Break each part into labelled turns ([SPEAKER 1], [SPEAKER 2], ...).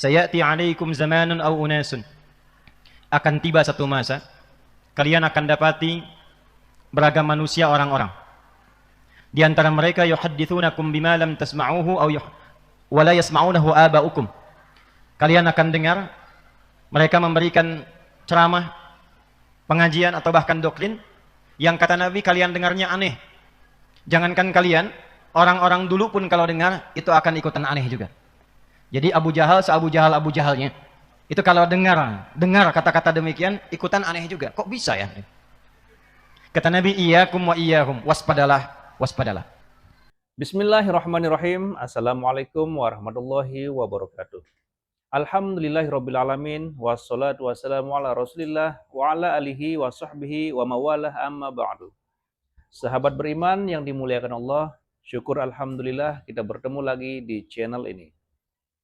[SPEAKER 1] sayati 'alaikum zamanun aw unasun. Akan tiba satu masa kalian akan dapati beragam manusia orang-orang. Di antara mereka yuhadditsunakum bima lam tasma'uhu aw wa la yasma'unahu aba'ukum. Kalian akan dengar mereka memberikan ceramah, pengajian atau bahkan doktrin yang kata Nabi kalian dengarnya aneh. Jangankan kalian, orang-orang dulu pun kalau dengar itu akan ikutan aneh juga. Jadi Abu Jahal Abu Jahalnya itu kalau dengar kata-kata demikian ikutan aneh juga. Kok bisa ya? Kata Nabi, iyyakum wa iyyahum, waspadalah.
[SPEAKER 2] Bismillahirrahmanirrahim. Assalamualaikum warahmatullahi wabarakatuh. Alhamdulillahirrabbilalamin. Wassalatu wassalamu ala rasulillah wa ala alihi wa sahbihi wa mawalah amma ba'du. Sahabat beriman yang dimuliakan Allah, syukur alhamdulillah kita bertemu lagi di channel ini.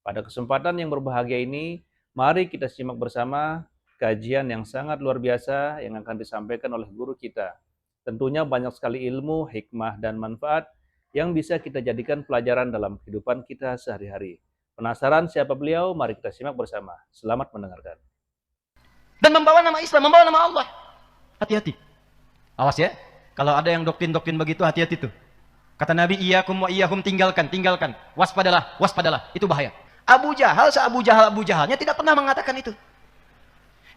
[SPEAKER 2] Pada kesempatan yang berbahagia ini, mari kita simak bersama kajian yang sangat luar biasa yang akan disampaikan oleh guru kita. Tentunya banyak sekali ilmu, hikmah, dan manfaat yang bisa kita jadikan pelajaran dalam kehidupan kita sehari-hari. Penasaran siapa beliau? Mari kita simak bersama. Selamat mendengarkan.
[SPEAKER 1] Dan membawa nama Islam, membawa nama Allah. Hati-hati. Awas ya, kalau ada yang doktrin-doktrin begitu, hati-hati tuh. Kata Nabi, iyyakum wa iyyahum, tinggalkan. Waspadalah. Itu bahaya. Abu Jahalnya tidak pernah mengatakan itu.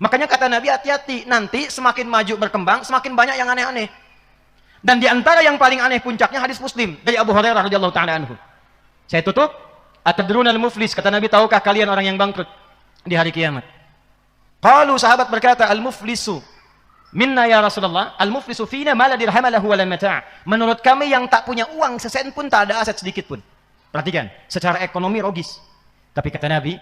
[SPEAKER 1] Makanya kata Nabi, hati-hati, nanti semakin maju berkembang, semakin banyak yang aneh-aneh. Dan di antara yang paling aneh puncaknya hadis Muslim dari Abu Hurairah radhiyallahu taala anhu. Saya tutup, atadrunal muflis, kata Nabi, tahukah kalian orang yang bangkrut di hari kiamat? Qalu, sahabat berkata, al-muflisu minna ya Rasulullah, al-muflisu fina ma la dirham lahu wa la mata'. Menurut kami yang tak punya uang sesen pun, tak ada aset sedikit pun. Perhatikan, secara ekonomi rogis. Tapi kata Nabi,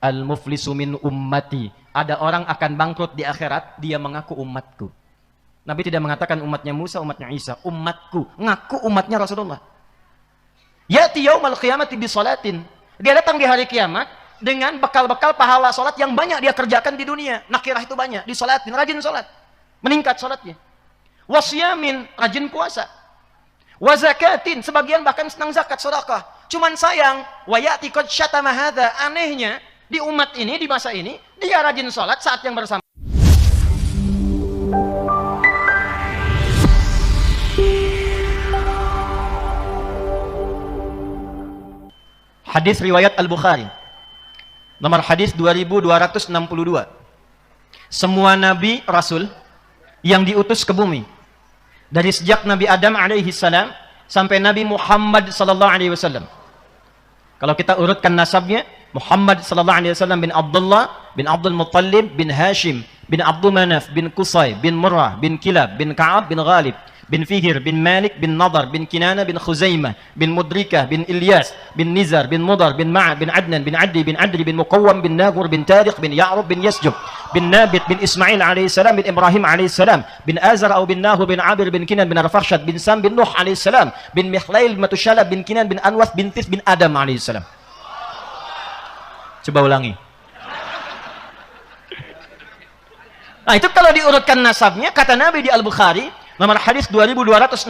[SPEAKER 1] al-muflisu min ummati, ada orang akan bangkrut di akhirat, dia mengaku umatku. Nabi tidak mengatakan umatnya Musa, umatnya Isa, umatku, ngaku umatnya Rasulullah. Ya'ti yaumal qiyamati bi salatin, dia datang di hari kiamat dengan bekal-bekal pahala salat yang banyak dia kerjakan di dunia. Nakirah itu banyak, disalatin, rajin salat, meningkat salatnya. Wasyamin, rajin puasa. Wa zakatin, sebagian bahkan senang zakat, sedekah. Cuman sayang, wa ya'ti qad syatama hadza, anehnya di umat ini, di masa ini, dia rajin salat saat yang bersama. Hadis riwayat Al-Bukhari, nomor hadis 2262. Semua nabi rasul yang diutus ke bumi, dari sejak Nabi Adam alaihi salam sampai Nabi Muhammad sallallahu alaihi wasallam. Kalau kita urutkan nasabnya, Muhammad sallallahu alaihi wasallam bin Abdullah bin Abdul Muttalib bin Hashim bin Abdul Manaf bin Qusay bin Murrah bin Kilab bin Ka'ab bin Ghalib bin Fihir bin Malik bin Nadar bin Kinana bin Khuzaimah bin Mudrikah bin Ilyas bin Nizar bin Mudar bin Ma'a bin Adnan bin Adli bin Adri bin Muqawwam bin Nagur bin Tariq bin Ya'rub bin Yasjub bin Nabit bin Ismail alaihissalam bin Ibrahim alaihissalam bin Azar au bin Nahur bin Abir bin Kinan bin Arfakhshad bin Sam bin Nuh alaihissalam bin Mikhlail Matushalab bin Kinan bin Anwath bin Tis bin Adam alaihissalam. Coba ulangi. Nah, itu kalau diurutkan nasabnya, kata Nabi di Al-Bukhari nomor hadis 2262,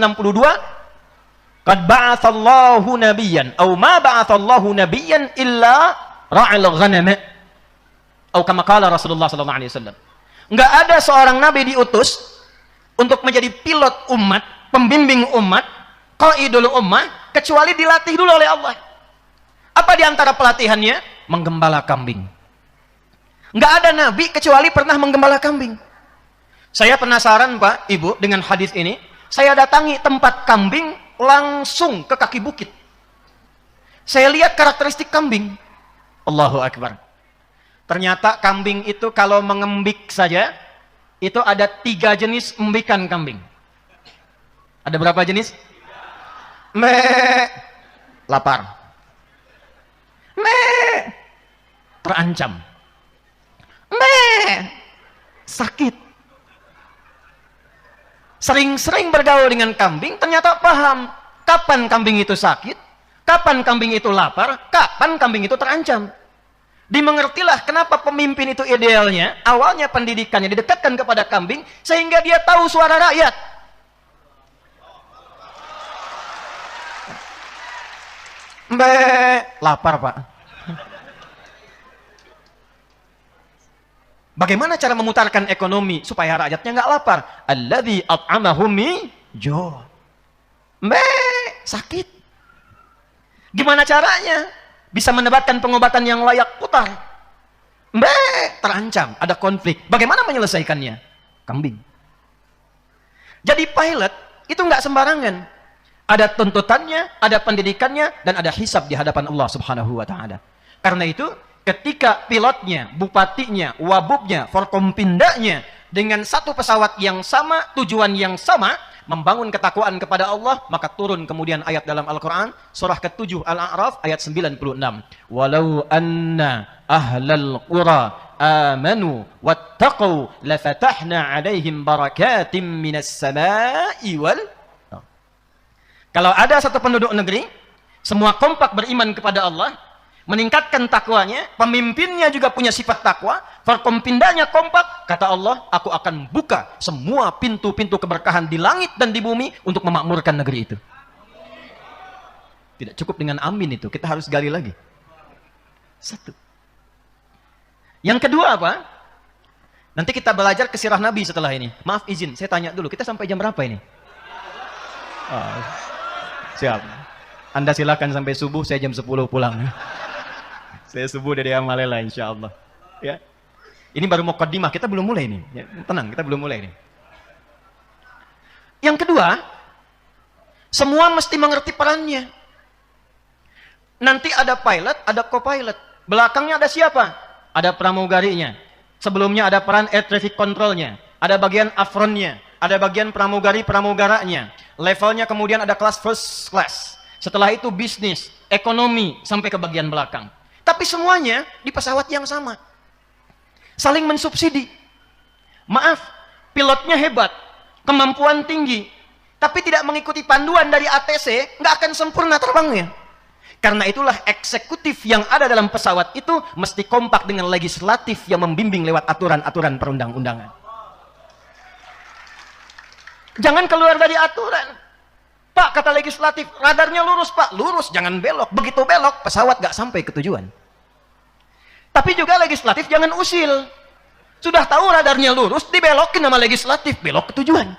[SPEAKER 1] qad ba'atsallahu nabiyyan aw ma ba'atsallahu nabiyyan illa ra'il ghanam, atau kama qala Rasulullah sallallahu alaihi wasallam. Enggak ada seorang nabi diutus untuk menjadi pilot umat, pembimbing umat, qaidul ummah, kecuali dilatih dulu oleh Allah. Apa di antara pelatihannya? Menggembala kambing. Enggak ada nabi kecuali pernah menggembala kambing. Saya penasaran Pak, Ibu, dengan hadis ini. Saya datangi tempat kambing langsung ke kaki bukit. Saya lihat karakteristik kambing. Allahu Akbar. Ternyata kambing itu kalau mengembik saja, itu ada 3 jenis embikan kambing. Ada berapa jenis? Me, lapar. Me, terancam. Me, sakit. Sering-sering bergaul dengan kambing, ternyata paham kapan kambing itu sakit, kapan kambing itu lapar, kapan kambing itu terancam. Dimengertilah kenapa pemimpin itu idealnya, awalnya pendidikannya didekatkan kepada kambing, sehingga dia tahu suara rakyat. Lapar Pak. Bagaimana cara memutarkan ekonomi supaya rakyatnya nggak lapar? Alladzi at'amahum min ju'. Sakit. Gimana caranya bisa mendapatkan pengobatan yang layak putar? Terancam, ada konflik. Bagaimana menyelesaikannya? Kambing. Jadi pilot itu nggak sembarangan. Ada tuntutannya, ada pendidikannya, dan ada hisab di hadapan Allah Subhanahu wa Ta'ala. Karena itu, ketika pilotnya, bupatinya, wabubnya, forkompindanya dengan satu pesawat yang sama, tujuan yang sama, membangun ketakwaan kepada Allah, maka turun kemudian ayat dalam Al-Quran, surah ke-7 Al-A'raf, ayat 96. Walau anna ahlal qura amanu wattaqu lafatahna alaihim barakatim minas sama'i wal. Kalau ada satu penduduk negeri, semua kompak beriman kepada Allah, meningkatkan takwanya, pemimpinnya juga punya sifat takwa, forkompindanya kompak, kata Allah, aku akan buka semua pintu-pintu keberkahan di langit dan di bumi untuk memakmurkan negeri itu. Tidak cukup dengan amin itu, kita harus gali lagi. Satu. Yang kedua apa? Nanti kita belajar ke sirah Nabi setelah ini. Maaf izin, saya tanya dulu, kita sampai jam berapa ini? Siap. Anda silakan sampai subuh, saya jam 10 pulang. Saya subuh dari Amalela insya Allah. Ya. Ini baru muqaddimah, kita belum mulai ini. Ya, tenang, kita belum mulai ini. Yang kedua, semua mesti mengerti perannya. Nanti ada pilot, ada co-pilot. Belakangnya ada siapa? Ada pramugarinya. Sebelumnya ada peran air traffic controlnya. Ada bagian afronnya. Ada bagian pramugari-pramugaranya. Levelnya kemudian ada kelas first class. Setelah itu bisnis, ekonomi, sampai ke bagian belakang. Tapi semuanya di pesawat yang sama. Saling mensubsidi. Maaf, pilotnya hebat, kemampuan tinggi, tapi tidak mengikuti panduan dari ATC, nggak akan sempurna terbangnya. Karena itulah eksekutif yang ada dalam pesawat itu mesti kompak dengan legislatif yang membimbing lewat aturan-aturan perundang-undangan. Jangan keluar dari aturan. Pak, kata legislatif, radarnya lurus Pak. Lurus, jangan belok. Begitu belok, pesawat gak sampai ke tujuan. Tapi juga legislatif jangan usil. Sudah tahu radarnya lurus, dibelokin nama legislatif, belok ke tujuan.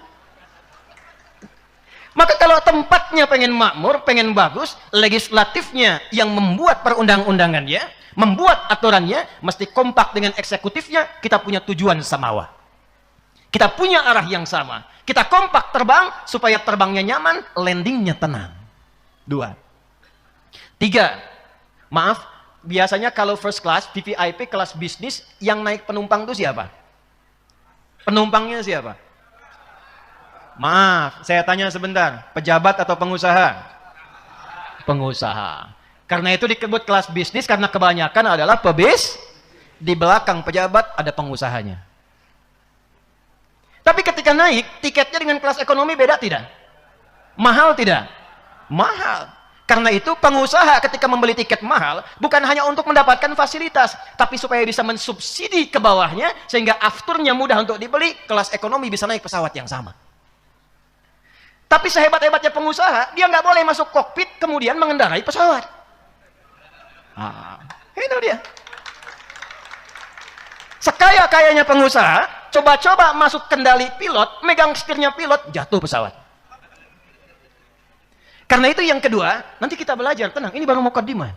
[SPEAKER 1] Maka kalau tempatnya pengen makmur, pengen bagus, legislatifnya yang membuat perundang-undangannya, membuat aturannya, mesti kompak dengan eksekutifnya, kita punya tujuan samawa. Kita punya arah yang sama. Kita kompak terbang supaya terbangnya nyaman, landingnya tenang. 2. 3. Maaf, biasanya kalau first class, VVIP, kelas bisnis, yang naik penumpang itu siapa? Penumpangnya siapa? Maaf, saya tanya sebentar. Pejabat atau pengusaha? Pengusaha. Karena itu disebut kelas bisnis, karena kebanyakan adalah pebis. Di belakang pejabat ada pengusahanya. Tapi ketika naik, tiketnya dengan kelas ekonomi beda tidak? Mahal tidak? Mahal. Karena itu pengusaha ketika membeli tiket mahal, bukan hanya untuk mendapatkan fasilitas, tapi supaya bisa mensubsidi ke bawahnya, sehingga afturnya mudah untuk dibeli, kelas ekonomi bisa naik pesawat yang sama. Tapi sehebat-hebatnya pengusaha, dia nggak boleh masuk kokpit, kemudian mengendarai pesawat. Itu dia. Sekaya-kayanya pengusaha, coba-coba masuk kendali pilot, megang setirnya pilot, jatuh pesawat. Karena itu yang kedua, nanti kita belajar, tenang, ini baru muqaddimah.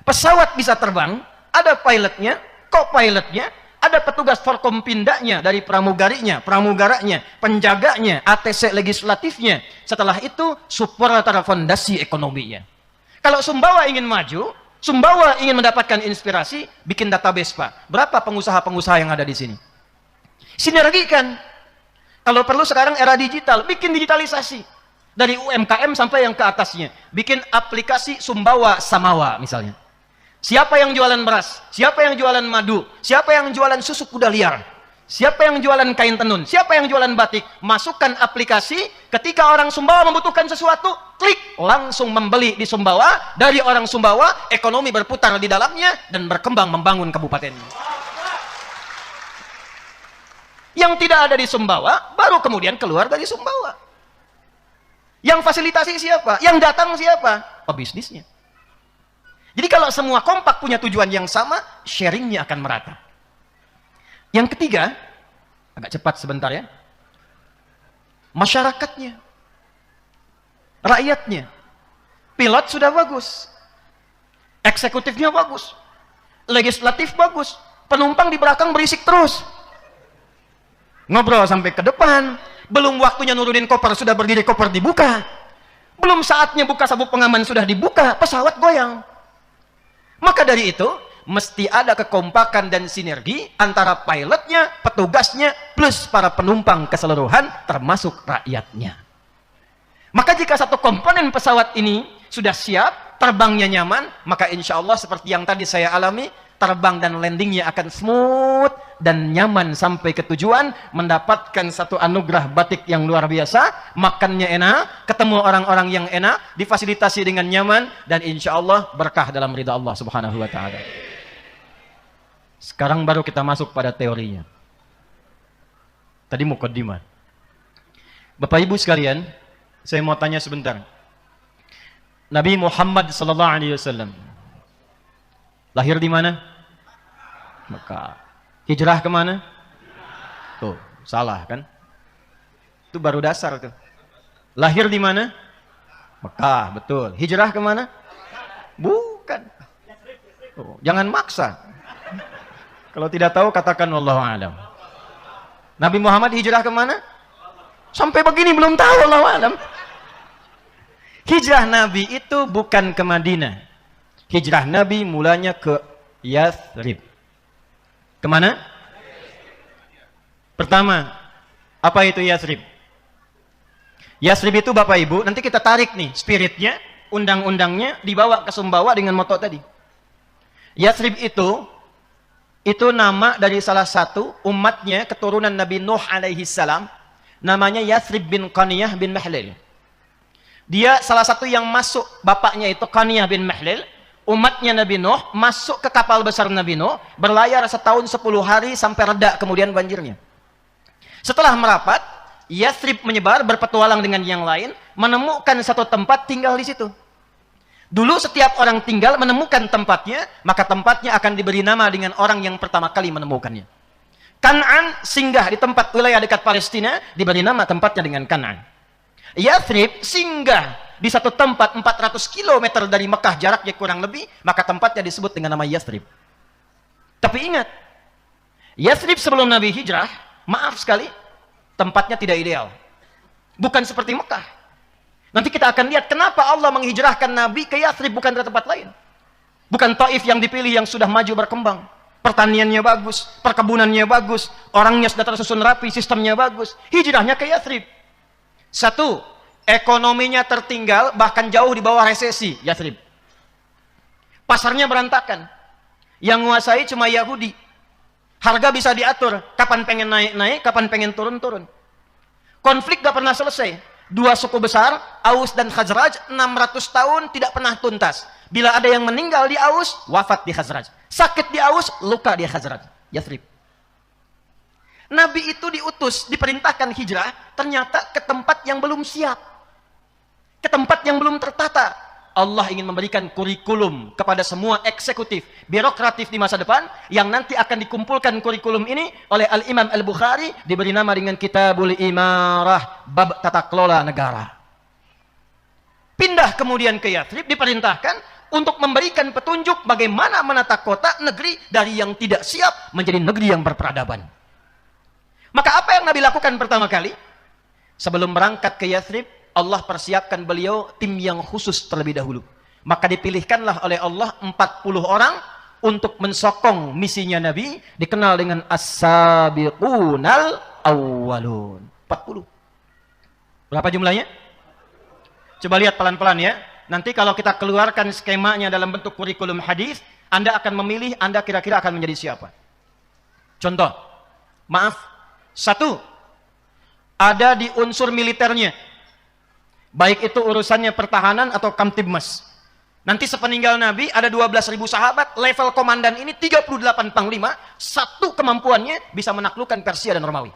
[SPEAKER 1] Pesawat bisa terbang, ada pilotnya, co-pilotnya, ada petugas forkompindanya dari pramugarinya, pramugaranya, penjaganya, ATC legislatifnya. Setelah itu, supporter fondasi ekonominya. Kalau Sumbawa ingin maju, Sumbawa ingin mendapatkan inspirasi, bikin database Pak. Berapa pengusaha-pengusaha yang ada di sini? Sinergikan. Kalau perlu sekarang era digital, bikin digitalisasi. Dari UMKM sampai yang ke atasnya. Bikin aplikasi Sumbawa Samawa misalnya. Siapa yang jualan beras? Siapa yang jualan madu? Siapa yang jualan susu kuda liar? Siapa yang jualan kain tenun? Siapa yang jualan batik? Masukkan aplikasi, ketika orang Sumbawa membutuhkan sesuatu, klik, langsung membeli di Sumbawa, dari orang Sumbawa, ekonomi berputar di dalamnya, dan berkembang membangun kabupaten. Yang tidak ada di Sumbawa, baru kemudian keluar dari Sumbawa. Yang fasilitasi siapa? Yang datang siapa? Pebisnisnya. Jadi kalau semua kompak punya tujuan yang sama, sharingnya akan merata. Yang ketiga, agak cepat sebentar ya. Masyarakatnya, rakyatnya. Pilot sudah bagus, eksekutifnya bagus, legislatif bagus, penumpang di belakang berisik terus. Ngobrol sampai ke depan, belum waktunya nurunin koper, sudah berdiri koper dibuka. Belum saatnya buka sabuk pengaman sudah dibuka, pesawat goyang. Maka dari itu, mesti ada kekompakan dan sinergi antara pilotnya, petugasnya, plus para penumpang keseluruhan, termasuk rakyatnya. Maka jika satu komponen pesawat ini sudah siap, terbangnya nyaman, maka insya Allah seperti yang tadi saya alami, terbang dan landingnya akan smooth dan nyaman sampai ke tujuan, mendapatkan satu anugerah batik yang luar biasa, makannya enak, ketemu orang-orang yang enak, difasilitasi dengan nyaman, dan insya Allah berkah dalam ridha Allah subhanahu wa ta'ala. Sekarang baru kita masuk pada teorinya. Tadi mukaddimah. Bapak Ibu sekalian, saya mau tanya sebentar. Nabi Muhammad sallallahu alaihi wasallam lahir di mana? Mekah. Hijrah kemana? Tuh, salah kan? Itu baru dasar tuh. Lahir di mana? Mekah, betul. Hijrah kemana? Bukan. Tuh, jangan maksa. Kalau tidak tahu katakan wallahu a'lam. Nabi Muhammad hijrah kemana? Sampai begini belum tahu, wallahu a'lam. Hijrah Nabi itu bukan ke Madinah. Hijrah Nabi mulanya ke Yathrib. Kemana? Pertama, apa itu Yathrib? Yathrib itu Bapak Ibu, nanti kita tarik nih spiritnya, undang-undangnya dibawa ke Sumbawa dengan moto tadi. Yathrib itu nama dari salah satu umatnya, keturunan Nabi Nuh alaihi salam, namanya Yathrib bin Qaniyah bin Mahlil. Dia salah satu yang masuk, bapaknya itu Qaniyah bin Mahlil. Umatnya Nabi Nuh masuk ke kapal besar Nabi Nuh, berlayar setahun 10 hari sampai reda kemudian banjirnya. Setelah merapat, Yathrib menyebar, berpetualang dengan yang lain, menemukan satu tempat tinggal di situ. Dulu setiap orang tinggal menemukan tempatnya, maka tempatnya akan diberi nama dengan orang yang pertama kali menemukannya. Kan'an singgah di tempat wilayah dekat Palestina, diberi nama tempatnya dengan Kan'an. Yathrib singgah di satu tempat 400 km dari Mekah, jaraknya kurang lebih, maka tempatnya disebut dengan nama Yathrib. Tapi ingat, Yathrib sebelum Nabi hijrah, maaf sekali, tempatnya tidak ideal. Bukan seperti Mekah. Nanti kita akan lihat kenapa Allah menghijrahkan Nabi ke Yathrib, bukan ke tempat lain. Bukan Taif yang dipilih yang sudah maju berkembang. Pertaniannya bagus, perkebunannya bagus, orangnya sudah tersusun rapi, sistemnya bagus. Hijrahnya ke Yathrib. Satu, ekonominya tertinggal, bahkan jauh di bawah resesi, Yathrib. Pasarnya berantakan. Yang menguasai cuma Yahudi. Harga bisa diatur, kapan pengen naik-naik, kapan pengen turun-turun. Konflik gak pernah selesai. Dua suku besar, Aus dan Khazraj, 600 tahun tidak pernah tuntas. Bila ada yang meninggal di Aus, wafat di Khazraj. Sakit di Aus, luka di Khazraj. Yathrib. Nabi itu diutus, diperintahkan hijrah, ternyata ke tempat yang belum siap. Ke tempat yang belum tertata. Allah ingin memberikan kurikulum kepada semua eksekutif, birokratif di masa depan, yang nanti akan dikumpulkan kurikulum ini oleh Al-Imam Al-Bukhari, diberi nama dengan Kitabul Imarah, bab tata kelola negara. Pindah kemudian ke Yathrib, diperintahkan untuk memberikan petunjuk bagaimana menata kota negeri dari yang tidak siap menjadi negeri yang berperadaban. Maka apa yang Nabi lakukan pertama kali? Sebelum berangkat ke Yathrib, Allah persiapkan beliau tim yang khusus terlebih dahulu. Maka dipilihkanlah oleh Allah 40 orang untuk mensokong misinya Nabi, dikenal dengan As-Sabiqunal Awwalun. 40. Berapa jumlahnya? Coba lihat pelan-pelan ya. Nanti kalau kita keluarkan skemanya dalam bentuk kurikulum hadis, Anda akan memilih Anda kira-kira akan menjadi siapa. Contoh, maaf. Satu, ada di unsur militernya. Baik itu urusannya pertahanan atau Kamtibmas. Nanti sepeninggal Nabi ada 12.000 sahabat, level komandan ini 38 panglima, satu kemampuannya bisa menaklukkan Persia dan Romawi.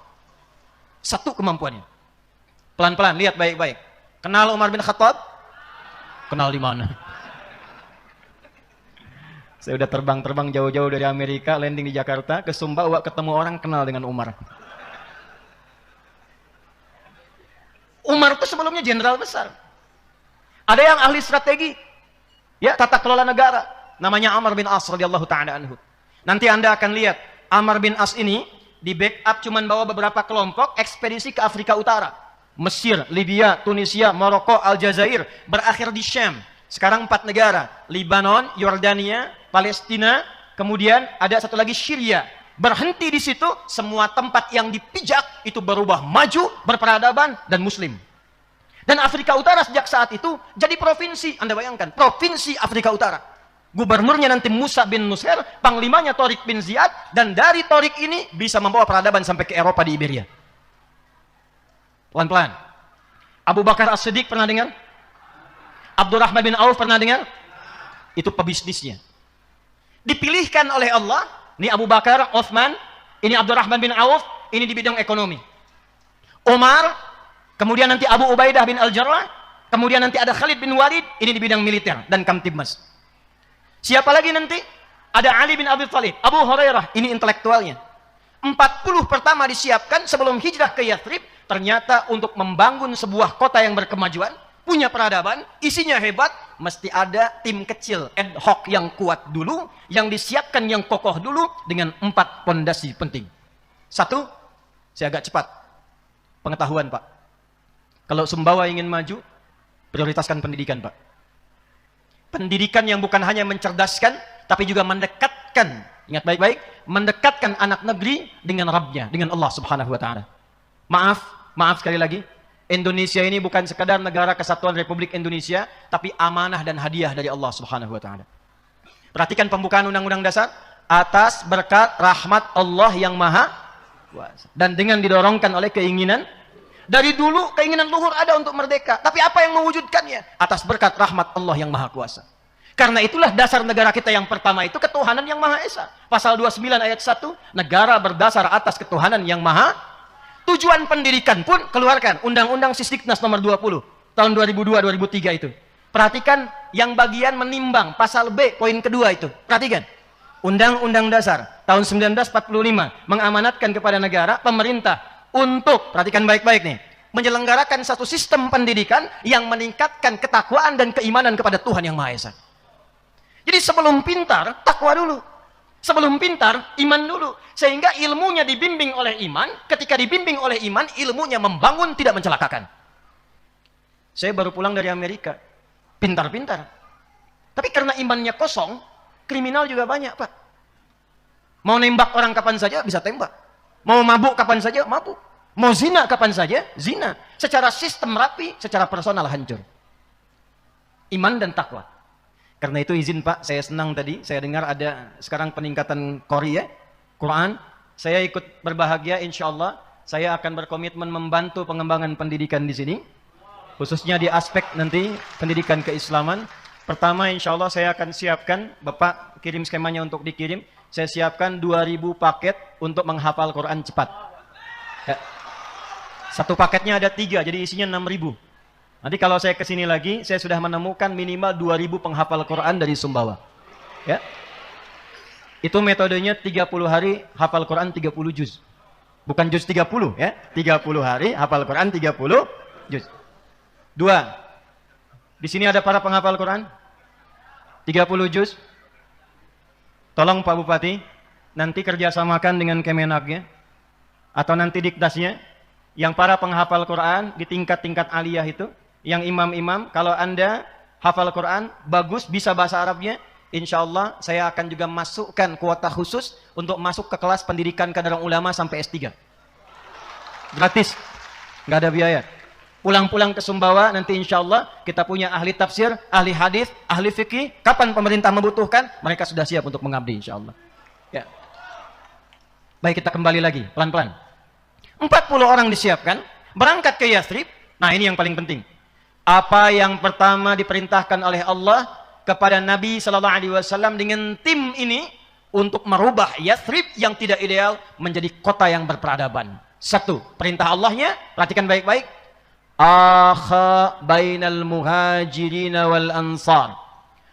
[SPEAKER 1] Satu kemampuannya. Pelan-pelan, lihat baik-baik. Kenal Umar bin Khattab? Kenal di mana? Saya udah terbang-terbang jauh-jauh dari Amerika, landing di Jakarta, ke Sumbawa, ketemu orang kenal dengan Umar. Umar itu sebelumnya jenderal besar. Ada yang ahli strategi, ya, tata kelola negara, namanya Amr bin As radhiyallahu taala anhu. Nanti Anda akan lihat Amr bin As ini di backup cuman bawa beberapa kelompok ekspedisi ke Afrika Utara. Mesir, Libya, Tunisia, Maroko, Aljazair, berakhir di Syam. Sekarang 4 negara, Lebanon, Yordania, Palestina, kemudian ada satu lagi Syria. Berhenti di situ, semua tempat yang dipijak itu berubah maju, berperadaban, dan muslim. Dan Afrika Utara sejak saat itu jadi provinsi. Anda bayangkan, provinsi Afrika Utara. Gubernurnya nanti Musa bin Nusayr, panglimanya Tariq bin Ziyad, dan dari Tariq ini bisa membawa peradaban sampai ke Eropa di Iberia. Pelan-pelan. Abu Bakar As-Siddiq pernah dengar? Abdurrahman bin Auf pernah dengar? Itu pebisnisnya. Dipilihkan oleh Allah. Ini Abu Bakar, Uthman, ini Abdurrahman bin Auf, ini di bidang ekonomi. Umar, kemudian nanti Abu Ubaidah bin Al-Jarrah, kemudian nanti ada Khalid bin Walid, ini di bidang militer dan Kamtibmas. Siapa lagi nanti? Ada Ali bin Abi Thalib, Abu Hurairah, ini intelektualnya. 40 pertama disiapkan sebelum hijrah ke Yathrib, ternyata untuk membangun sebuah kota yang berkemajuan, punya peradaban, isinya hebat, mesti ada tim kecil ad hoc yang kuat dulu, yang disiapkan yang kokoh dulu dengan 4 pondasi penting. 1, saya agak cepat. Pengetahuan, Pak. Kalau Sumbawa ingin maju, prioritaskan pendidikan, Pak. Pendidikan yang bukan hanya mencerdaskan, tapi juga mendekatkan, ingat baik-baik, mendekatkan anak negeri dengan Rabbnya, dengan Allah Subhanahu wa Ta'ala. Maaf sekali lagi, Indonesia ini bukan sekadar negara kesatuan Republik Indonesia, tapi amanah dan hadiah dari Allah Subhanahu wa Ta'ala. Perhatikan pembukaan Undang-Undang Dasar, atas berkat rahmat Allah yang Maha Kuasa, dan dengan didorongkan oleh keinginan. Dari dulu keinginan luhur ada untuk merdeka, tapi apa yang mewujudkannya? Atas berkat rahmat Allah yang Maha Kuasa. Karena itulah dasar negara kita yang pertama itu ketuhanan yang Maha Esa. Pasal 29 ayat 1, negara berdasar atas ketuhanan yang Maha. Tujuan pendidikan pun keluarkan Undang-Undang Sisdiknas nomor 20 tahun 2002-2003 itu. Perhatikan yang bagian menimbang pasal B poin kedua itu. Perhatikan. Undang-Undang Dasar tahun 1945 mengamanatkan kepada negara, pemerintah untuk, perhatikan baik-baik nih, menyelenggarakan satu sistem pendidikan yang meningkatkan ketakwaan dan keimanan kepada Tuhan yang Maha Esa. Jadi sebelum pintar, takwa dulu. Sebelum pintar, iman dulu. Sehingga ilmunya dibimbing oleh iman. Ketika dibimbing oleh iman, ilmunya membangun, tidak mencelakakan. Saya baru pulang dari Amerika. Pintar-pintar. Tapi karena imannya kosong, kriminal juga banyak, Pak. Mau nembak orang kapan saja, bisa tembak. Mau mabuk kapan saja, mabuk. Mau zina kapan saja, zina. Secara sistem rapi, secara personal hancur. Iman dan takwa. Karena itu izin Pak, saya senang tadi, saya dengar ada sekarang peningkatan Qori ya, Quran. Saya ikut berbahagia, insya Allah saya akan berkomitmen membantu pengembangan pendidikan di sini. Khususnya di aspek nanti pendidikan keislaman. Pertama insya Allah saya akan siapkan, Bapak kirim skemanya untuk dikirim. Saya siapkan 2000 paket untuk menghafal Quran cepat. Ya. Satu paketnya ada 3, jadi isinya 6000. Nanti kalau saya kesini lagi, saya sudah menemukan minimal 2000 penghafal Quran dari Sumbawa. Ya. Itu metodenya 30 hari hafal Quran 30 juz. Bukan juz 30 ya. 30 hari hafal Quran 30 juz. 2. Di sini ada para penghafal Quran 30 juz. Tolong Pak Bupati, nanti kerjasamakan dengan Kemenagnya atau nanti diktasnya, yang para penghafal Quran di tingkat-tingkat aliyah itu, yang imam-imam, kalau Anda hafal Quran, bagus, bisa bahasa Arabnya, insya Allah saya akan juga masukkan kuota khusus untuk masuk ke kelas pendidikan kader ulama sampai S3. Gratis, nggak ada biaya. Pulang-pulang ke Sumbawa, nanti insya Allah kita punya ahli tafsir, ahli hadis, ahli fikih. Kapan pemerintah membutuhkan, mereka sudah siap untuk mengabdi insya Allah. Ya. Baik, kita kembali lagi, pelan-pelan. 40 orang disiapkan, berangkat ke Yathrib. Nah ini yang paling penting. Apa yang pertama diperintahkan oleh Allah kepada Nabi Sallallahu Alaihi Wasallam dengan tim ini untuk merubah Yathrib yang tidak ideal menjadi kota yang berperadaban. 1. Perintah Allahnya, perhatikan baik-baik. Akha bainal muhajirin wal ansar.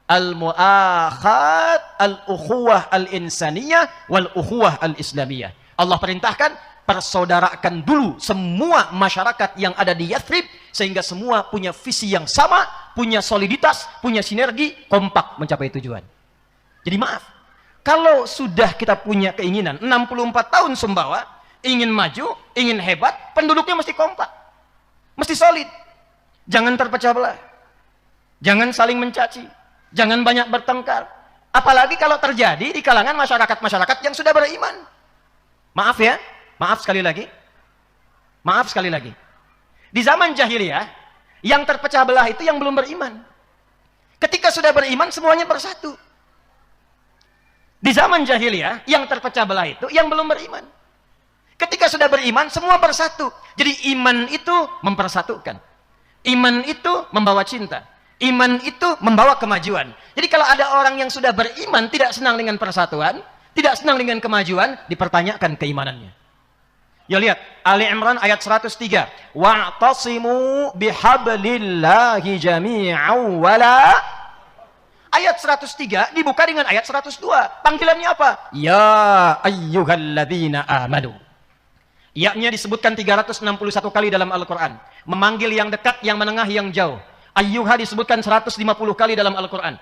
[SPEAKER 1] Al-mu'akhat, al-ukhuwah al-insaniyah, wal-ukhuwah al-islamiyah. Allah perintahkan, persaudarakan dulu semua masyarakat yang ada di Yathrib, sehingga semua punya visi yang sama, punya soliditas, punya sinergi, kompak mencapai tujuan. Jadi maaf, kalau sudah kita punya keinginan, 64 tahun Sumbawa, ingin maju, ingin hebat, penduduknya mesti kompak, mesti solid. Jangan terpecah belah, jangan saling mencaci, jangan banyak bertengkar. Apalagi kalau terjadi di kalangan masyarakat-masyarakat yang sudah beriman. Maaf ya, maaf sekali lagi. Maaf sekali lagi. Di zaman jahiliyah, yang terpecah belah itu yang belum beriman. Ketika sudah beriman, semuanya bersatu. Di zaman jahiliyah, yang terpecah belah itu yang belum beriman. Ketika sudah beriman, semua bersatu. Jadi iman itu mempersatukan. Iman itu membawa cinta. Iman itu membawa kemajuan. Jadi kalau ada orang yang sudah beriman, tidak senang dengan persatuan, tidak senang dengan kemajuan, dipertanyakan keimanannya. Ya lihat, Ali Imran ayat 103. Wa'tasimu bihablillahi jami'an wala. Ayat 103 dibuka dengan ayat 102. Panggilannya apa? Ya ayyuhalladzina amanu. Ya-nya disebutkan 361 kali dalam Al-Quran. Memanggil yang dekat, yang menengah, yang jauh. Ayyuha disebutkan 150 kali dalam Al-Quran.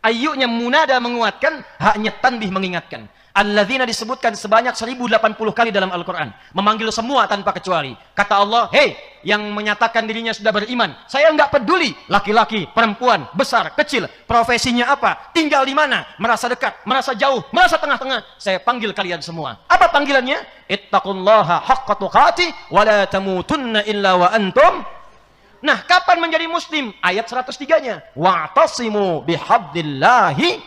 [SPEAKER 1] Ayyunya munada menguatkan, haknya tanbih mengingatkan. Alladzina disebutkan sebanyak 1080 kali dalam Al-Quran. Memanggil semua tanpa kecuali. Kata Allah, hei, yang menyatakan dirinya sudah beriman, saya enggak peduli laki-laki, perempuan, besar, kecil, profesinya apa, tinggal di mana, merasa dekat, merasa jauh, merasa tengah-tengah, saya panggil kalian semua. Apa panggilannya? Ittaqullaha haqqa tuqatih wa la tamutunna illa wa antum. Nah, kapan menjadi muslim? Ayat 103-nya. Wa'tasimu bihablillahi.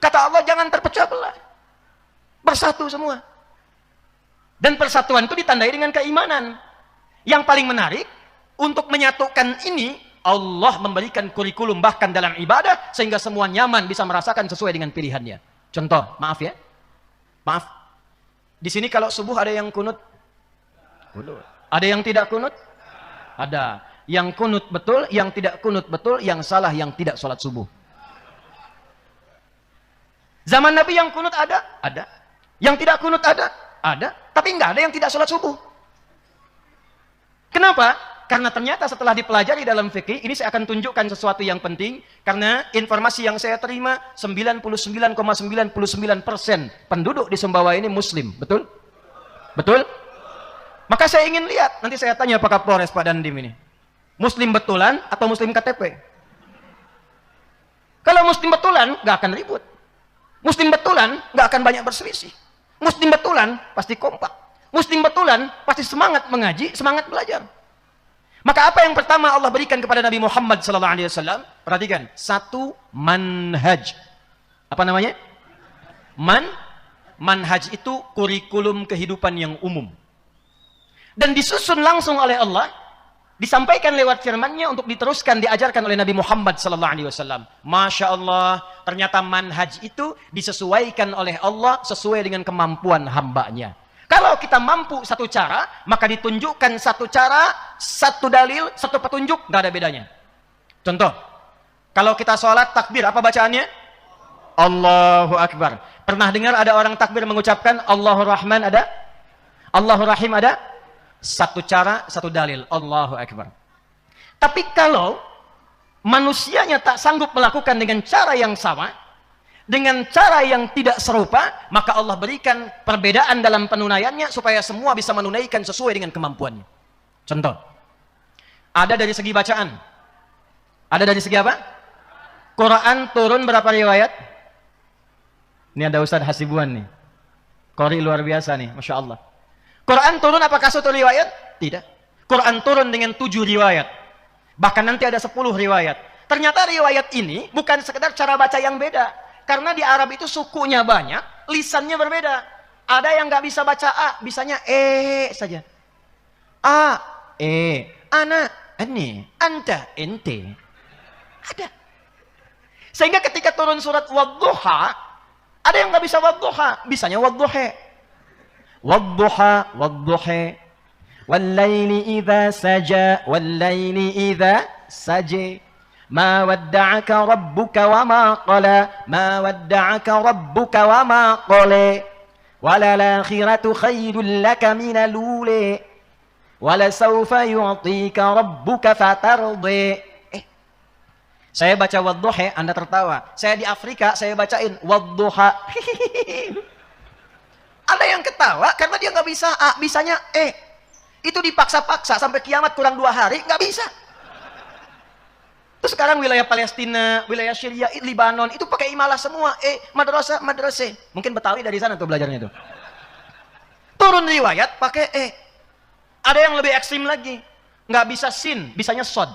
[SPEAKER 1] Kata Allah, jangan terpecah belah. Bersatu semua. Dan persatuan itu ditandai dengan keimanan. Yang paling menarik, untuk menyatukan ini, Allah memberikan kurikulum bahkan dalam ibadah, sehingga semua nyaman bisa merasakan sesuai dengan pilihannya. Contoh, maaf ya. Maaf. Di sini kalau subuh ada yang kunut? Ada yang tidak kunut? Ada. Yang kunut betul, yang tidak kunut betul, yang salah, yang tidak sholat subuh. Zaman Nabi yang kunut ada? Ada. Yang tidak kunut ada? Ada. Tapi nggak ada yang tidak sholat subuh. Kenapa? Karena ternyata setelah dipelajari dalam fikih, ini saya akan tunjukkan sesuatu yang penting, karena informasi yang saya terima, 99,99% penduduk di Sumbawa ini Muslim. Betul? Betul? Maka saya ingin lihat, nanti saya tanya Pak Kapolres Pak Dandim ini. Muslim betulan atau Muslim KTP? Kalau Muslim betulan, nggak akan ribut. Muslim betulan, nggak akan banyak berselisih. Muslim betulan, pasti kompak. Muslim betulan, pasti semangat mengaji, semangat belajar. Maka apa yang pertama Allah berikan kepada Nabi Muhammad SAW? Perhatikan, satu, manhaj. Apa namanya? Manhaj itu kurikulum kehidupan yang umum. Dan disusun langsung oleh Allah, disampaikan lewat firman-Nya untuk diteruskan, diajarkan oleh Nabi Muhammad SAW. Masya Allah, ternyata manhaj itu disesuaikan oleh Allah sesuai dengan kemampuan hamba-Nya. Kalau kita mampu satu cara, maka ditunjukkan satu cara, satu dalil, satu petunjuk, nggak ada bedanya. Contoh, kalau kita sholat takbir, apa bacaannya? Allahu Akbar. Pernah dengar ada orang takbir mengucapkan Allahur Rahman ada? Allahur Rahim ada? Satu cara, satu dalil. Allahu Akbar. Tapi kalau manusianya tak sanggup melakukan dengan cara yang sama, dengan cara yang tidak serupa, maka Allah berikan perbedaan dalam penunaiannya supaya semua bisa menunaikan sesuai dengan kemampuannya. Contoh, ada dari segi bacaan, ada dari segi apa? Quran turun berapa riwayat? Ini ada Ustadz Hasibuan nih, qori luar biasa nih, Masya Allah. Quran turun apakah satu riwayat? Tidak. Quran turun dengan 7 riwayat. Bahkan nanti ada 10 riwayat. Ternyata riwayat ini bukan sekedar cara baca yang beda. Karena di Arab itu sukunya banyak, lisannya berbeda. Ada yang nggak bisa baca A, bisanya saja. A, ana, ane, anta, ente. Ada. Sehingga ketika turun surat Wadduha, ada yang nggak bisa Wadduha, bisanya Wadduhe. Wadduha, wadduhe. Wallaili idha saja, wallaili idha saje. Ma wadda'aka rabbuka wa ma qala. Ma wadda'aka rabbuka wa ma qala. Walal akhiratu khairul laka minal ula. Wala sawfa yu'tika rabbuka fatardi. Saya baca wadduha, Anda tertawa. Saya di Afrika, saya bacain wadduha. Ada yang ketawa karena dia nggak bisa A, bisanya E. Itu dipaksa-paksa sampai kiamat kurang 2 hari, nggak bisa. Terus sekarang wilayah Palestina, wilayah Syria, Libanon, itu pakai imalah semua. Madrasah. Mungkin Betawi dari sana tuh belajarnya tuh. Turun riwayat pakai E. Ada yang lebih ekstrim lagi. Nggak bisa sin, bisanya sod.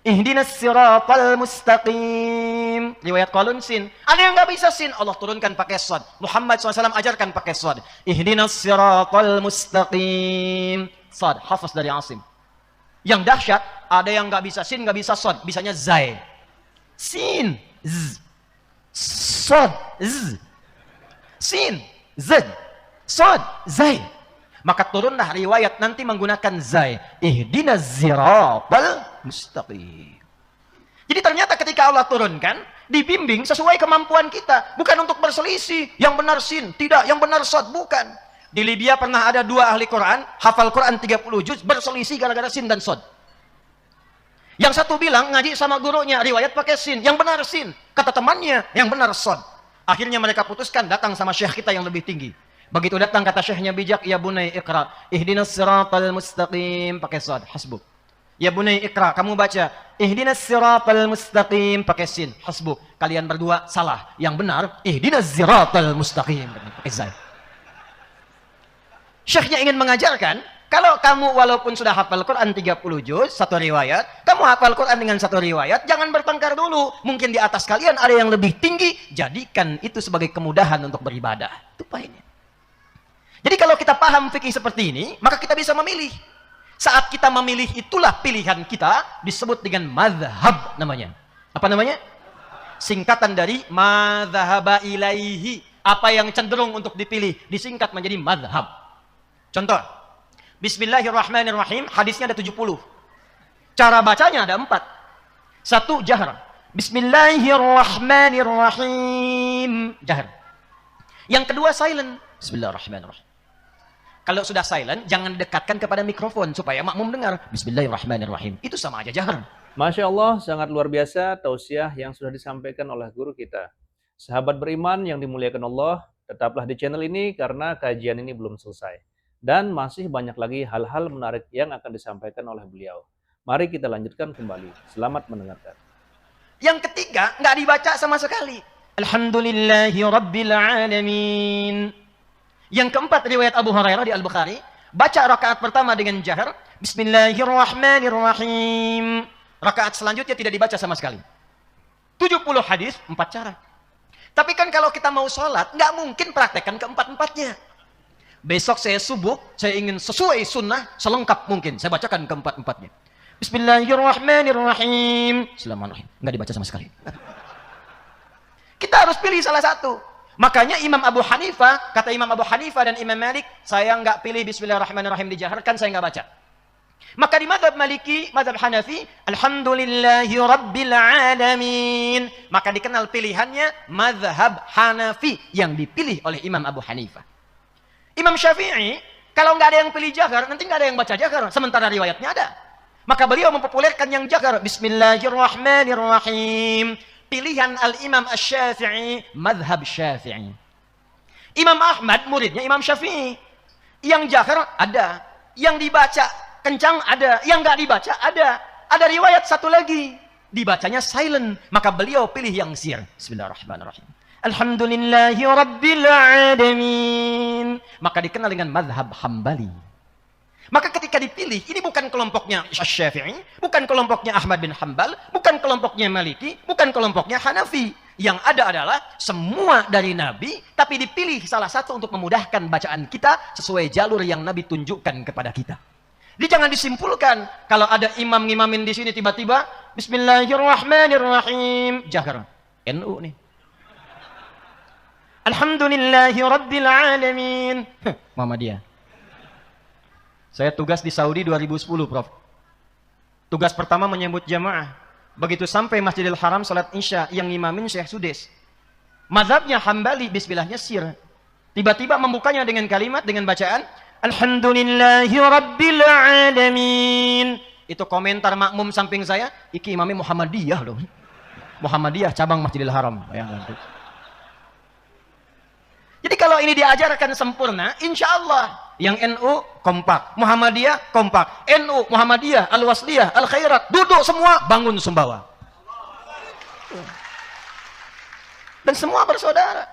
[SPEAKER 1] Ihdinas siratal mustaqim. Riwayat Qalun sin. Ada yang nggak bisa sin, Allah turunkan pakai sod. Muhammad SAW ajarkan pakai sod. Ihdinas siratal mustaqim. Sod, hafaz dari Asim. Yang dahsyat, ada yang nggak bisa sin, nggak bisa sod, bisanya zai. Sin, z, sod, z, sin, z, sod, zai. Maka turunlah riwayat nanti menggunakan zai. Ihdinas siratal mustaqim. Jadi ternyata ketika Allah turunkan, dibimbing sesuai kemampuan kita, bukan untuk berselisih. Yang benar sin, tidak, yang benar sod, bukan. Di Libya pernah ada 2 ahli Quran, hafal Quran 30 juz, berselisih gara-gara sin dan sod. Yang satu bilang ngaji sama gurunya, riwayat pakai sin, yang benar sin. Kata temannya, yang benar sod. Akhirnya mereka putuskan datang sama syekh kita yang lebih tinggi. Begitu datang kata syekhnya bijak, ya bunai iqra, ihdinas siratal mustaqim, pakai sod, hasbuk. Ya bunai iqra, kamu baca, ihdinas siratal mustaqim, pakai sin, hasbuk. Kalian berdua salah, yang benar, ihdinas siratal mustaqim, pakai zai. Syekhnya ingin mengajarkan, kalau kamu walaupun sudah hafal Quran 30 juz, 1 riwayat, kamu hafal Quran dengan 1 riwayat, jangan bertengkar dulu. Mungkin di atas kalian ada yang lebih tinggi, jadikan itu sebagai kemudahan untuk beribadah. Itu poinnya. Jadi kalau kita paham fikih seperti ini, maka kita bisa memilih. Saat kita memilih, itulah pilihan kita, disebut dengan madhab namanya. Apa namanya? Singkatan dari madhaba ilaihi. Apa yang cenderung untuk dipilih, disingkat menjadi madhab. Contoh, Bismillahirrahmanirrahim, hadisnya ada 70. Cara bacanya ada 4. 1, jahar. Bismillahirrahmanirrahim, jahar. Yang kedua, silent. Bismillahirrahmanirrahim. Kalau sudah silent, jangan dekatkan kepada mikrofon supaya makmum dengar. Bismillahirrahmanirrahim. Itu sama aja jahar.
[SPEAKER 2] Masya Allah, sangat luar biasa tausiah yang sudah disampaikan oleh guru kita. Sahabat beriman yang dimuliakan Allah, tetaplah di channel ini karena kajian ini belum selesai. Dan masih banyak lagi hal-hal menarik yang akan disampaikan oleh beliau. Mari kita lanjutkan kembali. Selamat mendengarkan.
[SPEAKER 1] Yang ketiga, nggak dibaca sama sekali. Alhamdulillahi Rabbil Alamin. Yang keempat, riwayat Abu Hurairah di Al-Bukhari. Baca rakaat pertama dengan jahar. Bismillahirrahmanirrahim. Rakaat selanjutnya tidak dibaca sama sekali. 70 hadis, 4 cara. Tapi kan kalau kita mau sholat, nggak mungkin praktekkan keempat-empatnya. Besok saya subuh, saya ingin sesuai sunnah, selengkap mungkin. Saya bacakan keempat-empatnya. Bismillahirrahmanirrahim. Bismillahirrahmanirrahim. Nggak dibaca sama sekali. Kita harus pilih salah satu. Makanya Imam Abu Hanifah, kata Imam Abu Hanifah dan Imam Malik, saya nggak pilih Bismillahirrahmanirrahim dijaharkan, saya nggak baca. Maka di mazhab Maliki, mazhab Hanafi, Alhamdulillahi Rabbil Alamin. Maka dikenal pilihannya mazhab Hanafi yang dipilih oleh Imam Abu Hanifah. Imam Syafi'i, kalau nggak ada yang pilih jahar, nanti nggak ada yang baca jahar. Sementara riwayatnya ada. Maka beliau mempopulerkan yang jahar. Bismillahirrahmanirrahim. Pilihan Al-Imam Asy-Syafi'i, madhab Syafi'i. Imam Ahmad, muridnya Imam Syafi'i. Yang jahar ada. Yang dibaca kencang ada. Yang nggak dibaca ada. Ada riwayat satu lagi. Dibacanya silent. Maka beliau pilih yang sir. Bismillahirrahmanirrahim. Alhamdulillahi Rabbil Alamin. Maka dikenal dengan madhab Hambali. Maka ketika dipilih, ini bukan kelompoknya Syafi'i, bukan kelompoknya Ahmad bin Hanbal, bukan kelompoknya Maliki, bukan kelompoknya Hanafi. Yang ada adalah semua dari Nabi, tapi dipilih salah satu untuk memudahkan bacaan kita sesuai jalur yang Nabi tunjukkan kepada kita. Jadi jangan disimpulkan kalau ada imam-imamin di sini tiba-tiba Bismillahirrahmanirrahim, jahar. NU nih. Alhamdulillahi Rabbil Alamin. Muhammadiyah. Saya tugas di Saudi 2010, Prof. Tugas pertama menyambut jamaah. Begitu sampai Masjidil Haram salat Isya, yang ngimamin Syekh Sudes. Mazhabnya Hambali, bismillahnya sir. Tiba-tiba membukanya dengan kalimat, dengan bacaan Alhamdulillahi Rabbil Alamin. Itu komentar makmum samping saya, iki imamnya Muhammadiyah loh. Muhammadiyah cabang Masjidil Haram. Bayangkan. Jadi kalau ini diajarkan sempurna, insya Allah yang NU kompak, Muhammadiyah kompak, NU, Muhammadiyah, Al-Wasliyah, Al-Khairat, duduk semua bangun Sumbawa. Dan semua bersaudara.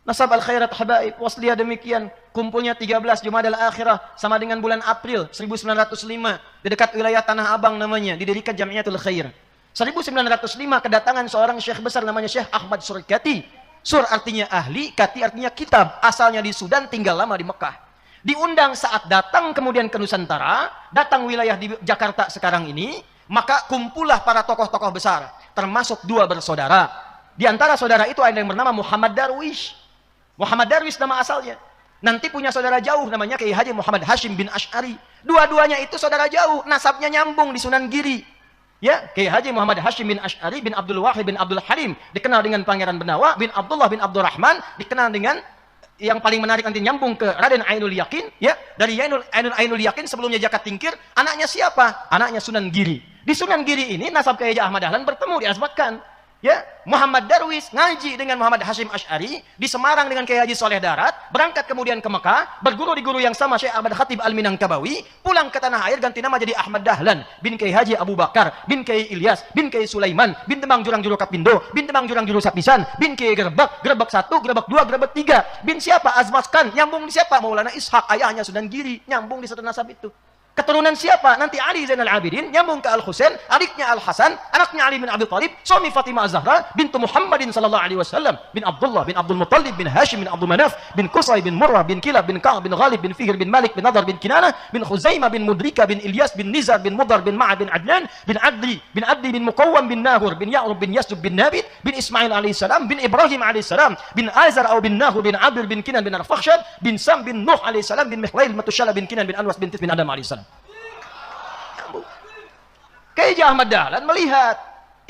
[SPEAKER 1] Nasab Al-Khairat Habaib, Wasliyah demikian, kumpulnya 13 Jumadal Akhirah sama dengan bulan April 1905 di dekat wilayah Tanah Abang namanya, didirikan Jamiatul Khair. 1905 kedatangan seorang syekh besar namanya Syekh Ahmad Surkati. Sur artinya ahli, kati artinya kitab. Asalnya di Sudan, tinggal lama di Mekah. Diundang saat datang kemudian ke Nusantara, datang wilayah di Jakarta sekarang ini, maka kumpullah para tokoh-tokoh besar, termasuk 2 bersaudara. Di antara saudara itu ada yang bernama Muhammad Darwish. Muhammad Darwish nama asalnya. Nanti punya saudara jauh namanya Kiai Haji Muhammad Hashim bin Ash'ari. Dua-duanya itu saudara jauh, nasabnya nyambung di Sunan Giri. Ya, Kiai Haji Muhammad Hashim bin Ash'ari bin Abdul Wahid bin Abdul Halim, dikenal dengan Pangeran Benawa, bin Abdullah bin Abdurrahman, dikenal dengan yang paling menarik nanti nyambung ke Raden Ainul Yakin, ya. Dari Ainul Yakin sebelumnya Jakat Tingkir, anaknya siapa? Anaknya Sunan Giri. Di Sunan Giri ini nasab Kiai Haji Ahmad Dahlan bertemu, diasbatkan. Ya, Muhammad Darwis ngaji dengan Muhammad Hashim Ash'ari di Semarang dengan Kiai Haji Soleh Darat, berangkat kemudian ke Mekah, berguru di guru yang sama Syekh Ahmad Khatib Al-Minangkabawi, pulang ke tanah air ganti nama jadi Ahmad Dahlan bin Kiai Haji Abu Bakar bin Kiai Ilyas bin Kiai Sulaiman bin Demang Jurang Juru Kapindo bin Demang Jurang Juru Sapisan bin Kiai Gerbek 1, Gerbek 2, Gerbek 3 bin siapa? Azmaskan, nyambung di siapa? Maulana Ishaq, ayahnya Sunan Giri, nyambung di satu nasab itu. Keturunan siapa? Nanti Ali Zainal Abidin, nyambung ke Al-Husain, adiknya Al-Hasan, anaknya Ali bin Abi Thalib, suami Fatimah Az-Zahra, bintu Muhammadin sallallahu alaihi wasallam, bin Abdullah, bin Abdul Muttalib, bin Hashim, bin Abdul Manaf, bin Qusay, bin Murrah, bin Kilab, bin Ka'ab, bin Ghalib, bin Fihr, bin Malik, bin Nadar, bin Kinanah, bin Khuzaimah, bin Mudrika, bin Ilyas, bin Nizar, bin Mudar, bin Ma'ad, bin Adnan, bin Adli, bin Muqawwam, bin Nahur, bin Ya'rub, bin Yasub, bin Nabit, bin Ismail alaihissalam, bin Ibrahim alaihissalam, bin Azar atau bin Nahur, bin Abdul, bin Kinan, bin Arfakhshad, bin Sam, bin Nuh alaihissalam, bin Mihlail, Matushala, bin Kinan, bin Anwas, bin Tif, bin Adam alaihissalam. Kiai Haji Ahmad Dahlan melihat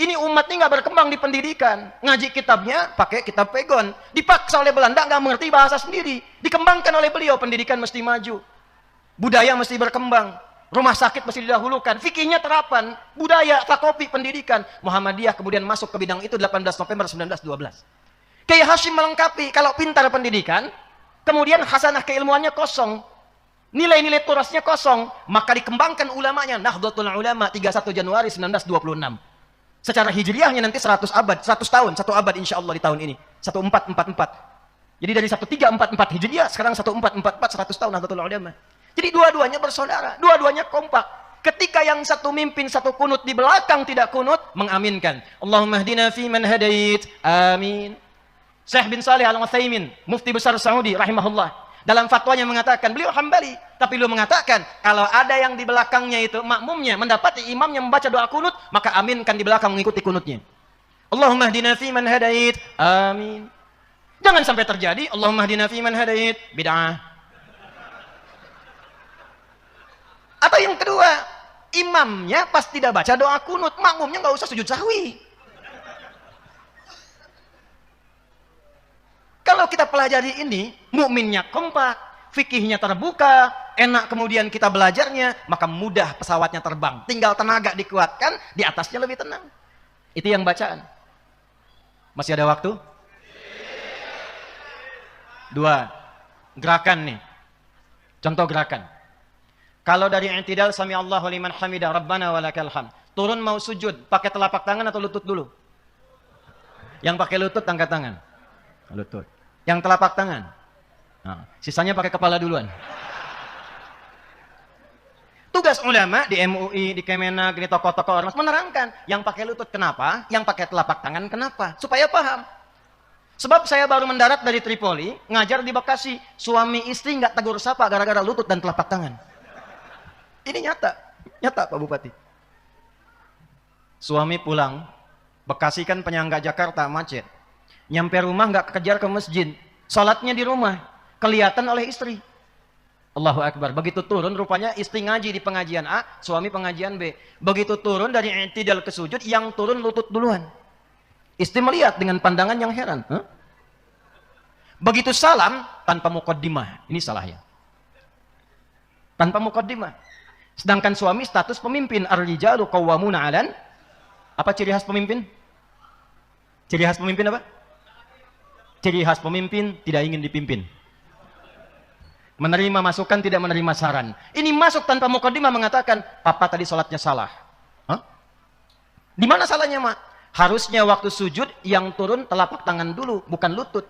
[SPEAKER 1] ini umat ini nggak berkembang di pendidikan, ngaji kitabnya pakai kitab pegon, dipaksa oleh Belanda nggak mengerti bahasa sendiri, dikembangkan oleh beliau, pendidikan mesti maju, budaya mesti berkembang, rumah sakit mesti didahulukan, fikihnya terapan, budaya, takopi, pendidikan. Muhammadiyah kemudian masuk ke bidang itu 18 November 1912. Kiai Hashim melengkapi, kalau pintar pendidikan, kemudian hasanah keilmuannya kosong, nilai-nilai turasnya kosong, maka dikembangkan ulamanya. Nahdlatul Ulama 31 Januari 1926. Secara hijriahnya nanti 100 tahun, 1 abad insya Allah di tahun ini. 1444. Jadi dari 1344 hijriah, sekarang 1444, 100 tahun Nahdlatul Ulama. Jadi dua-duanya bersaudara, dua-duanya kompak. Ketika yang satu mimpin, satu kunut, di belakang tidak kunut, mengaminkan. Allahumma hdina fi man hadait. Amin. Syekh bin Salih Al-Utsaimin, mufti besar Saudi rahimahullah, dalam fatwanya mengatakan, beliau Hambali, tapi beliau mengatakan, kalau ada yang di belakangnya itu makmumnya mendapati imam yang membaca doa kunut, maka aminkan di belakang mengikuti kunutnya. Allahumma hdina fi man hadait. Amin. Jangan sampai terjadi Allahumma hdina fi man hadait, bid'ah. Atau yang kedua, imamnya pas tidak baca doa kunut, makmumnya nggak usah sujud sahwi. Kalau kita pelajari ini, mukminnya kompak, fikihnya terbuka, enak kemudian kita belajarnya, maka mudah pesawatnya terbang. Tinggal tenaga dikuatkan, di atasnya lebih tenang. Itu yang bacaan. Masih ada waktu? 2. Gerakan nih. Contoh gerakan. Kalau dari i'tidal sami Allahu liman hamidah, Rabbana walakal hamd. Turun mau sujud, pakai telapak tangan atau lutut dulu? Yang pakai lutut angkat tangan. Lutut. Yang telapak tangan. Nah, sisanya pakai kepala duluan. Tugas ulama di MUI, di Kemenak, di tokoh-tokoh ormas menerangkan yang pakai lutut kenapa, yang pakai telapak tangan kenapa, supaya paham. Sebab saya baru mendarat dari Tripoli, ngajar di Bekasi, suami istri nggak tegur sapa gara-gara lutut dan telapak tangan. Ini nyata Pak Bupati. Suami pulang, Bekasi kan penyangga Jakarta, macet. Nyampe rumah nggak kejar ke masjid, sholatnya di rumah, kelihatan oleh istri. Allahu Akbar. Begitu turun, rupanya istri ngaji di pengajian A, suami pengajian B. Begitu turun dari i'tidal ke sujud, yang turun lutut duluan. Istri melihat dengan pandangan yang heran. Hah? Begitu salam, tanpa muqaddimah. Ini salahnya. Tanpa muqaddimah. Sedangkan suami status pemimpin. Ar-rijalu qawwamuna 'alan. Apa ciri khas pemimpin? Ciri khas pemimpin apa? Ciri khas pemimpin tidak ingin dipimpin. Menerima masukan, tidak menerima saran. Ini masuk tanpa muqaddimah mengatakan, papa tadi sholatnya salah. Hah? Di mana salahnya, Mak? Harusnya waktu sujud yang turun telapak tangan dulu, bukan lutut.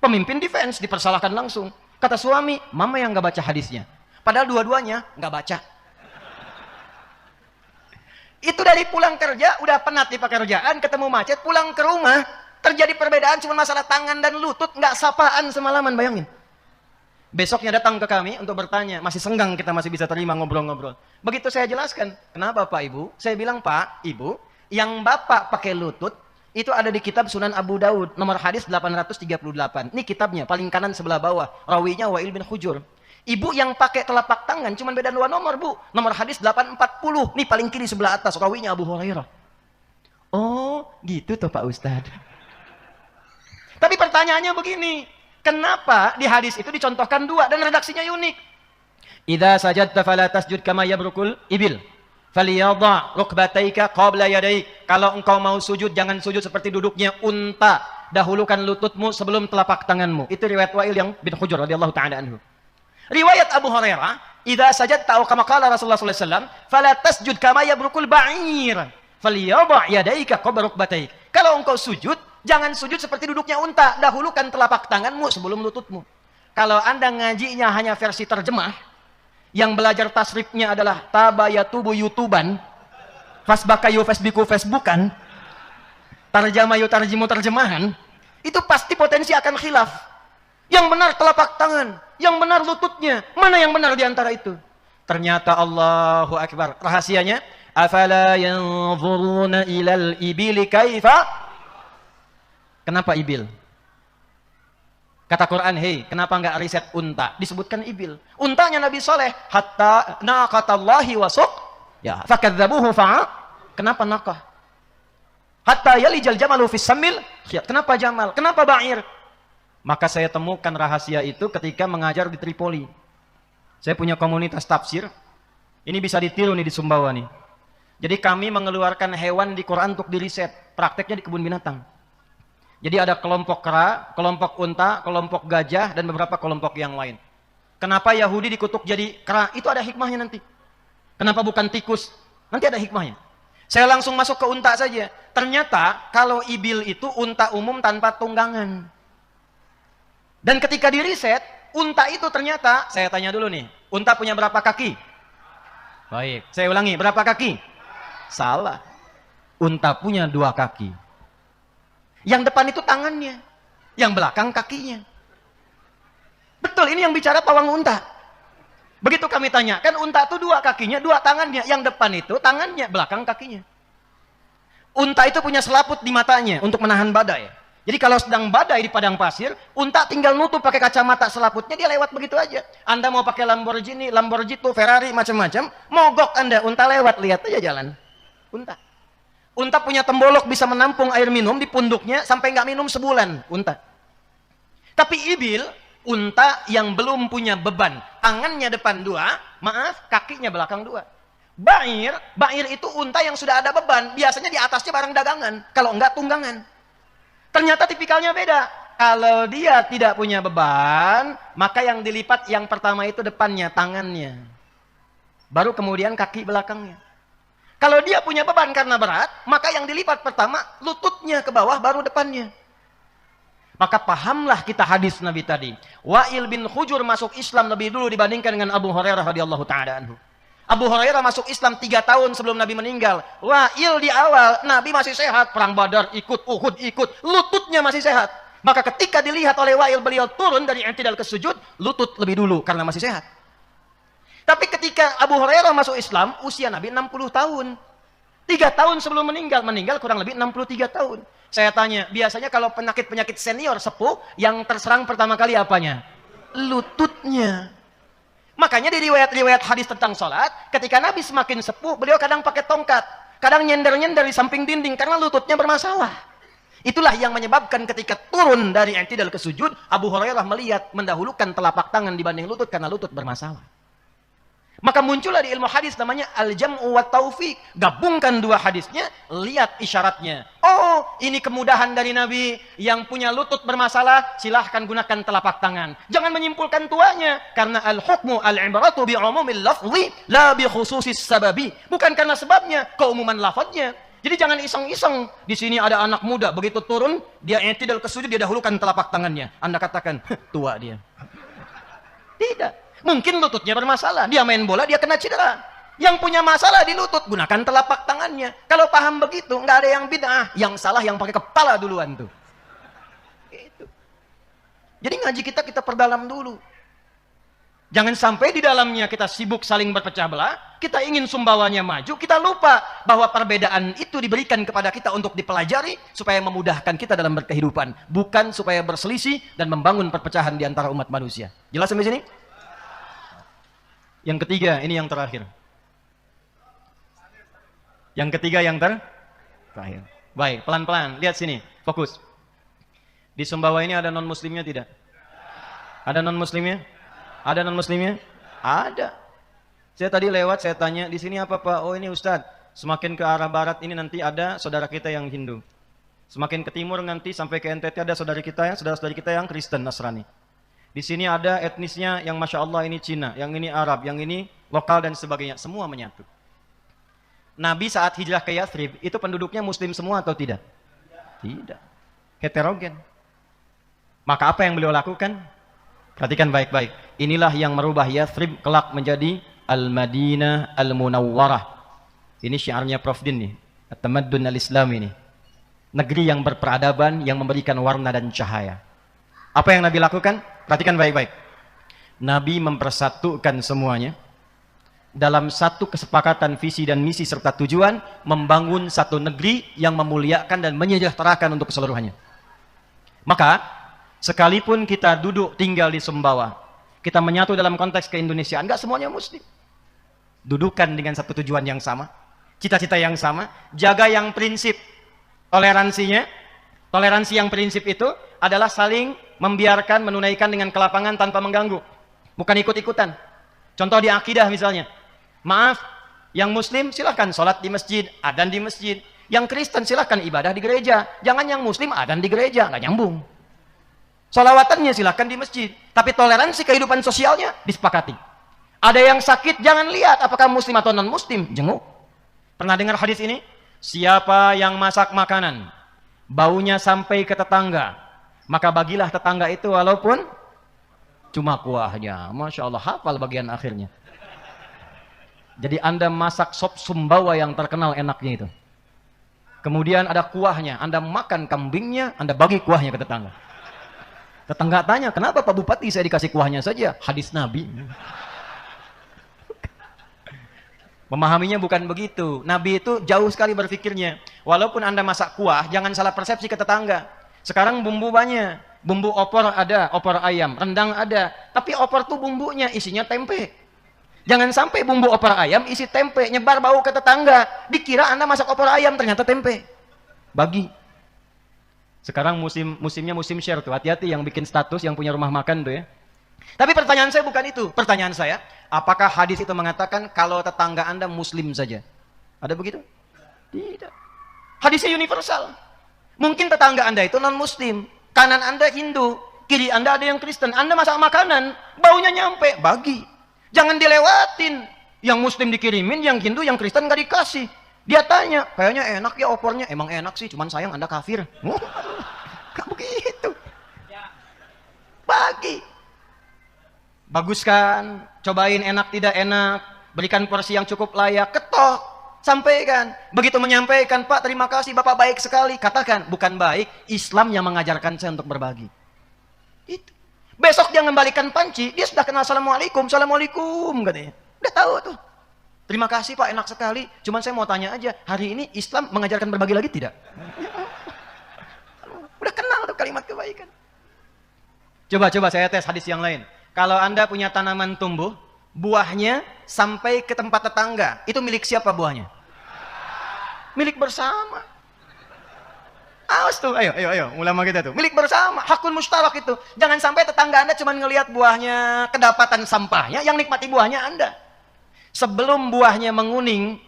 [SPEAKER 1] Pemimpin defense, dipersalahkan langsung. Kata suami, mama yang nggak baca hadisnya. Padahal dua-duanya nggak baca. Itu dari pulang kerja, udah penat di pekerjaan, ketemu macet, pulang ke rumah, terjadi perbedaan cuma masalah tangan dan lutut, nggak sapaan semalaman, bayangin. Besoknya datang ke kami untuk bertanya, masih senggang kita masih bisa terima ngobrol-ngobrol. Begitu saya jelaskan, kenapa Pak Ibu? Saya bilang, Pak, Ibu, yang Bapak pakai lutut, itu ada di kitab Sunan Abu Daud, nomor hadis 838. Ini kitabnya, paling kanan sebelah bawah. Rawinya Wa'il bin Hujur. Ibu yang pakai telapak tangan, cuma beda 2 nomor, Bu. Nomor hadis 840. Ini paling kiri sebelah atas, rawinya Abu Hurairah. Oh, gitu toh Pak Ustadz. Tapi pertanyaannya begini, kenapa di hadis itu dicontohkan 2 dan redaksinya unik? Idza sajadta fala tasjud kama yabrukul ibil. Faliyadha rukbataika qabla yadaik. Kalau engkau mau sujud, jangan sujud seperti duduknya unta. Dahulukan lututmu sebelum telapak tanganmu. Itu riwayat Wa'il yang bin Hujur radhiyallahu ta'ala anhu. Riwayat Abu Hurairah, idza sajadta aw kama qala Rasulullah sallallahu alaihi wasallam, fala tasjud kama yabrukul ba'ir. Faliyadha yadaika qabla rukbataik. Kalau engkau sujud, jangan sujud seperti duduknya unta. Dahulukan telapak tanganmu sebelum lututmu. Kalau Anda ngajinya hanya versi terjemah, yang belajar tasrifnya adalah tabayatubu yutuban, fasbakayu fasbiku facebookan, tarjamayu tarjimu terjemahan, itu pasti potensi akan khilaf. Yang benar telapak tangan, yang benar lututnya, mana yang benar di antara itu? Ternyata Allahu Akbar, rahasianya, afala yanzuruna ilal ibili kaifa? Kenapa ibil? Kata Quran, hei, kenapa enggak riset unta? Disebutkan ibil. Untanya Nabi Soleh, hatta naqatallahi wasuk, ya, fakadzabuhu fa'a. Kenapa naqah? Hatta yalijal jamalu fis samil, kenapa jamal? Kenapa ba'ir? Maka saya temukan rahasia itu ketika mengajar di Tripoli. Saya punya komunitas tafsir. Ini bisa ditiru nih di Sumbawa nih. Jadi kami mengeluarkan hewan di Quran untuk diriset. Prakteknya di kebun binatang. Jadi ada kelompok kera, kelompok unta, kelompok gajah, dan beberapa kelompok yang lain. Kenapa Yahudi dikutuk jadi kera? Itu ada hikmahnya nanti. Kenapa bukan tikus? Nanti ada hikmahnya. Saya langsung masuk ke unta saja. Ternyata kalau ibil itu unta umum tanpa tunggangan. Dan ketika diriset, unta itu ternyata, saya tanya dulu nih, unta punya berapa kaki? Baik, saya ulangi, berapa kaki? Salah. Unta punya 2 kaki. Yang depan itu tangannya, yang belakang kakinya. Betul, ini yang bicara pawang unta. Begitu kami tanya, kan unta itu 2 kakinya, 2 tangannya. Yang depan itu tangannya, belakang kakinya. Unta itu punya selaput di matanya untuk menahan badai. Jadi kalau sedang badai di padang pasir, unta tinggal nutup pakai kacamata selaputnya, dia lewat begitu aja. Anda mau pakai Lamborghini, Ferrari, macam-macam, mogok Anda, unta lewat, lihat aja jalan. Unta. Unta punya tembolok bisa menampung air minum di punduknya sampai nggak minum sebulan, unta. Tapi ibil, unta yang belum punya beban, tangannya depan 2, kakinya belakang 2. Ba'ir itu unta yang sudah ada beban, biasanya di atasnya barang dagangan, kalau enggak tunggangan. Ternyata tipikalnya beda. Kalau dia tidak punya beban, maka yang dilipat yang pertama itu depannya, tangannya. Baru kemudian kaki belakangnya. Kalau dia punya beban karena berat, maka yang dilipat pertama lututnya ke bawah, baru depannya. Maka pahamlah kita hadis Nabi tadi. Wa'il bin Hujur masuk Islam lebih dulu dibandingkan dengan Abu Hurairah radhiyallahu ta'ala anhu. Abu Hurairah masuk Islam 3 tahun sebelum Nabi meninggal. Wa'il di awal, Nabi masih sehat. Perang Badar ikut, Uhud ikut. Lututnya masih sehat. Maka ketika dilihat oleh Wa'il, beliau turun dari i'tidal ke sujud, lutut lebih dulu karena masih sehat. Tapi ketika Abu Hurairah masuk Islam, usia Nabi 60 tahun. 3 tahun sebelum meninggal kurang lebih 63 tahun. Saya tanya, biasanya kalau penyakit-penyakit senior sepuh, yang terserang pertama kali apanya? Lututnya. Makanya di riwayat-riwayat hadis tentang sholat, ketika Nabi semakin sepuh, beliau kadang pakai tongkat, kadang nyender-nyender di samping dinding karena lututnya bermasalah. Itulah yang menyebabkan ketika turun dari i'tidal ke sujud, Abu Hurairah melihat mendahulukan telapak tangan dibanding lutut karena lutut bermasalah. Maka muncullah di ilmu hadis namanya al-jam'u wa taufiq. Gabungkan dua hadisnya, lihat isyaratnya. Oh, ini kemudahan dari Nabi. Yang punya lutut bermasalah, silahkan gunakan telapak tangan. Jangan menyimpulkan tuanya. Karena al-hukmu al-ibratu bi'umumil lafzi, la bi khususis sababi. Bukan karena sebabnya, keumuman lafadznya. Jadi jangan iseng-iseng. Di sini ada anak muda, begitu turun, dia i'tidal ke sujud, dia dahulukan telapak tangannya. Anda katakan, tua dia. Tidak. Mungkin lututnya bermasalah. Dia main bola, dia kena cedera. Yang punya masalah di lutut, gunakan telapak tangannya. Kalau paham begitu, nggak ada yang bid'ah. Yang salah yang pakai kepala duluan tuh. Gitu. Jadi ngaji kita perdalam dulu. Jangan sampai di dalamnya kita sibuk saling berpecah belah. Kita ingin sumbawanya maju, kita lupa bahwa perbedaan itu diberikan kepada kita untuk dipelajari supaya memudahkan kita dalam berkehidupan. Bukan supaya berselisih dan membangun perpecahan di antara umat manusia. Jelas sampai sini? Yang ketiga, ini yang terakhir. Yang ketiga yang terakhir. Baik, pelan-pelan. Lihat sini, fokus. Di Sumbawa ini ada non-muslimnya tidak? Ada non-muslimnya? Ada non-muslimnya? Ada. Saya tadi lewat, saya tanya, di sini apa Pak? Oh ini Ustadz, semakin ke arah barat ini nanti ada saudara kita yang Hindu. Semakin ke timur nanti sampai ke NTT ada saudara kita, saudara-saudari kita yang Kristen, Nasrani. Di sini ada etnisnya yang Masya Allah ini Cina, yang ini Arab, yang ini lokal dan sebagainya. Semua menyatu. Nabi saat hijrah ke Yathrib, itu penduduknya muslim semua atau tidak? Tidak. Heterogen. Maka apa yang beliau lakukan? Perhatikan baik-baik. Inilah yang merubah Yathrib kelak menjadi Al-Madinah Al-Munawwarah. Ini syiarnya Prof. Din nih. At-Tamaddun al-Islam ini. Negeri yang berperadaban, yang memberikan warna dan cahaya. Apa yang Nabi lakukan? Perhatikan baik-baik. Nabi mempersatukan semuanya dalam satu kesepakatan visi dan misi serta tujuan membangun satu negeri yang memuliakan dan menyejahterakan untuk keseluruhannya. Maka, sekalipun kita duduk tinggal di Sumbawa, kita menyatu dalam konteks keindonesiaan, enggak semuanya muslim. Dudukan dengan satu tujuan yang sama, cita-cita yang sama, jaga yang prinsip toleransinya. Toleransi yang prinsip itu adalah saling membiarkan menunaikan dengan kelapangan tanpa mengganggu, bukan ikut-ikutan. Contoh di akidah misalnya, maaf, yang muslim silahkan sholat di masjid, adzan di masjid. Yang Kristen silahkan ibadah di gereja. Jangan yang muslim adzan di gereja, nggak nyambung. Sholawatannya silahkan di masjid, tapi toleransi kehidupan sosialnya disepakati. Ada yang sakit, jangan lihat apakah muslim atau non muslim, jenguk. Pernah dengar hadis ini? Siapa yang masak makanan baunya sampai ke tetangga, maka bagilah tetangga itu walaupun cuma kuahnya. Masya Allah, hafal bagian akhirnya. Jadi Anda masak sop Sumbawa yang terkenal enaknya itu. Kemudian ada kuahnya, Anda makan kambingnya, Anda bagi kuahnya ke tetangga. Tetangga tanya, kenapa Pak Bupati saya dikasih kuahnya saja? Hadis Nabi. Memahaminya bukan begitu. Nabi itu jauh sekali berpikirnya. Walaupun Anda masak kuah, jangan salah persepsi ke tetangga. Sekarang bumbu banyak. Bumbu opor ada, opor ayam. Rendang ada. Tapi opor tuh bumbunya isinya tempe. Jangan sampai bumbu opor ayam isi tempe. Nyebar bau ke tetangga. Dikira Anda masak opor ayam, ternyata tempe. Bagi. Sekarang musimnya musim share tuh. Hati-hati yang bikin status, yang punya rumah makan tuh ya. Tapi pertanyaan saya bukan itu. Pertanyaan saya, apakah hadis itu mengatakan kalau tetangga Anda muslim saja? Ada begitu? Tidak. Hadisnya universal. Mungkin tetangga Anda itu non-muslim. Kanan Anda Hindu. Kiri Anda ada yang Kristen. Anda masak makanan. Baunya nyampe. Bagi. Jangan dilewatin. Yang muslim dikirimin, yang Hindu, yang Kristen nggak dikasih. Dia tanya, kayaknya enak ya opornya. Emang enak sih, cuman sayang Anda kafir. Gak begitu. Bagi. Bagus kan? Cobain enak tidak enak. Berikan porsi yang cukup layak. Ketok. Sampaikan. Begitu menyampaikan, Pak terima kasih Bapak baik sekali. Katakan, bukan baik. Islam yang mengajarkan saya untuk berbagi. Itu. Besok dia ngembalikan panci. Dia sudah kenal Assalamualaikum. Assalamualaikum katanya. Udah tahu tuh. Terima kasih Pak enak sekali. Cuman saya mau tanya aja. Hari ini Islam mengajarkan berbagi lagi tidak? Udah kenal tuh kalimat kebaikan. Coba saya tes hadis yang lain. Kalau Anda punya tanaman tumbuh, buahnya sampai ke tempat tetangga, itu milik siapa buahnya? Milik bersama. Awas tuh, ayo, ulama kita tuh. Milik bersama, hakun mustarak itu. Jangan sampai tetangga Anda cuma ngelihat buahnya, kedapatan sampahnya, yang nikmati buahnya Anda. Sebelum buahnya menguning,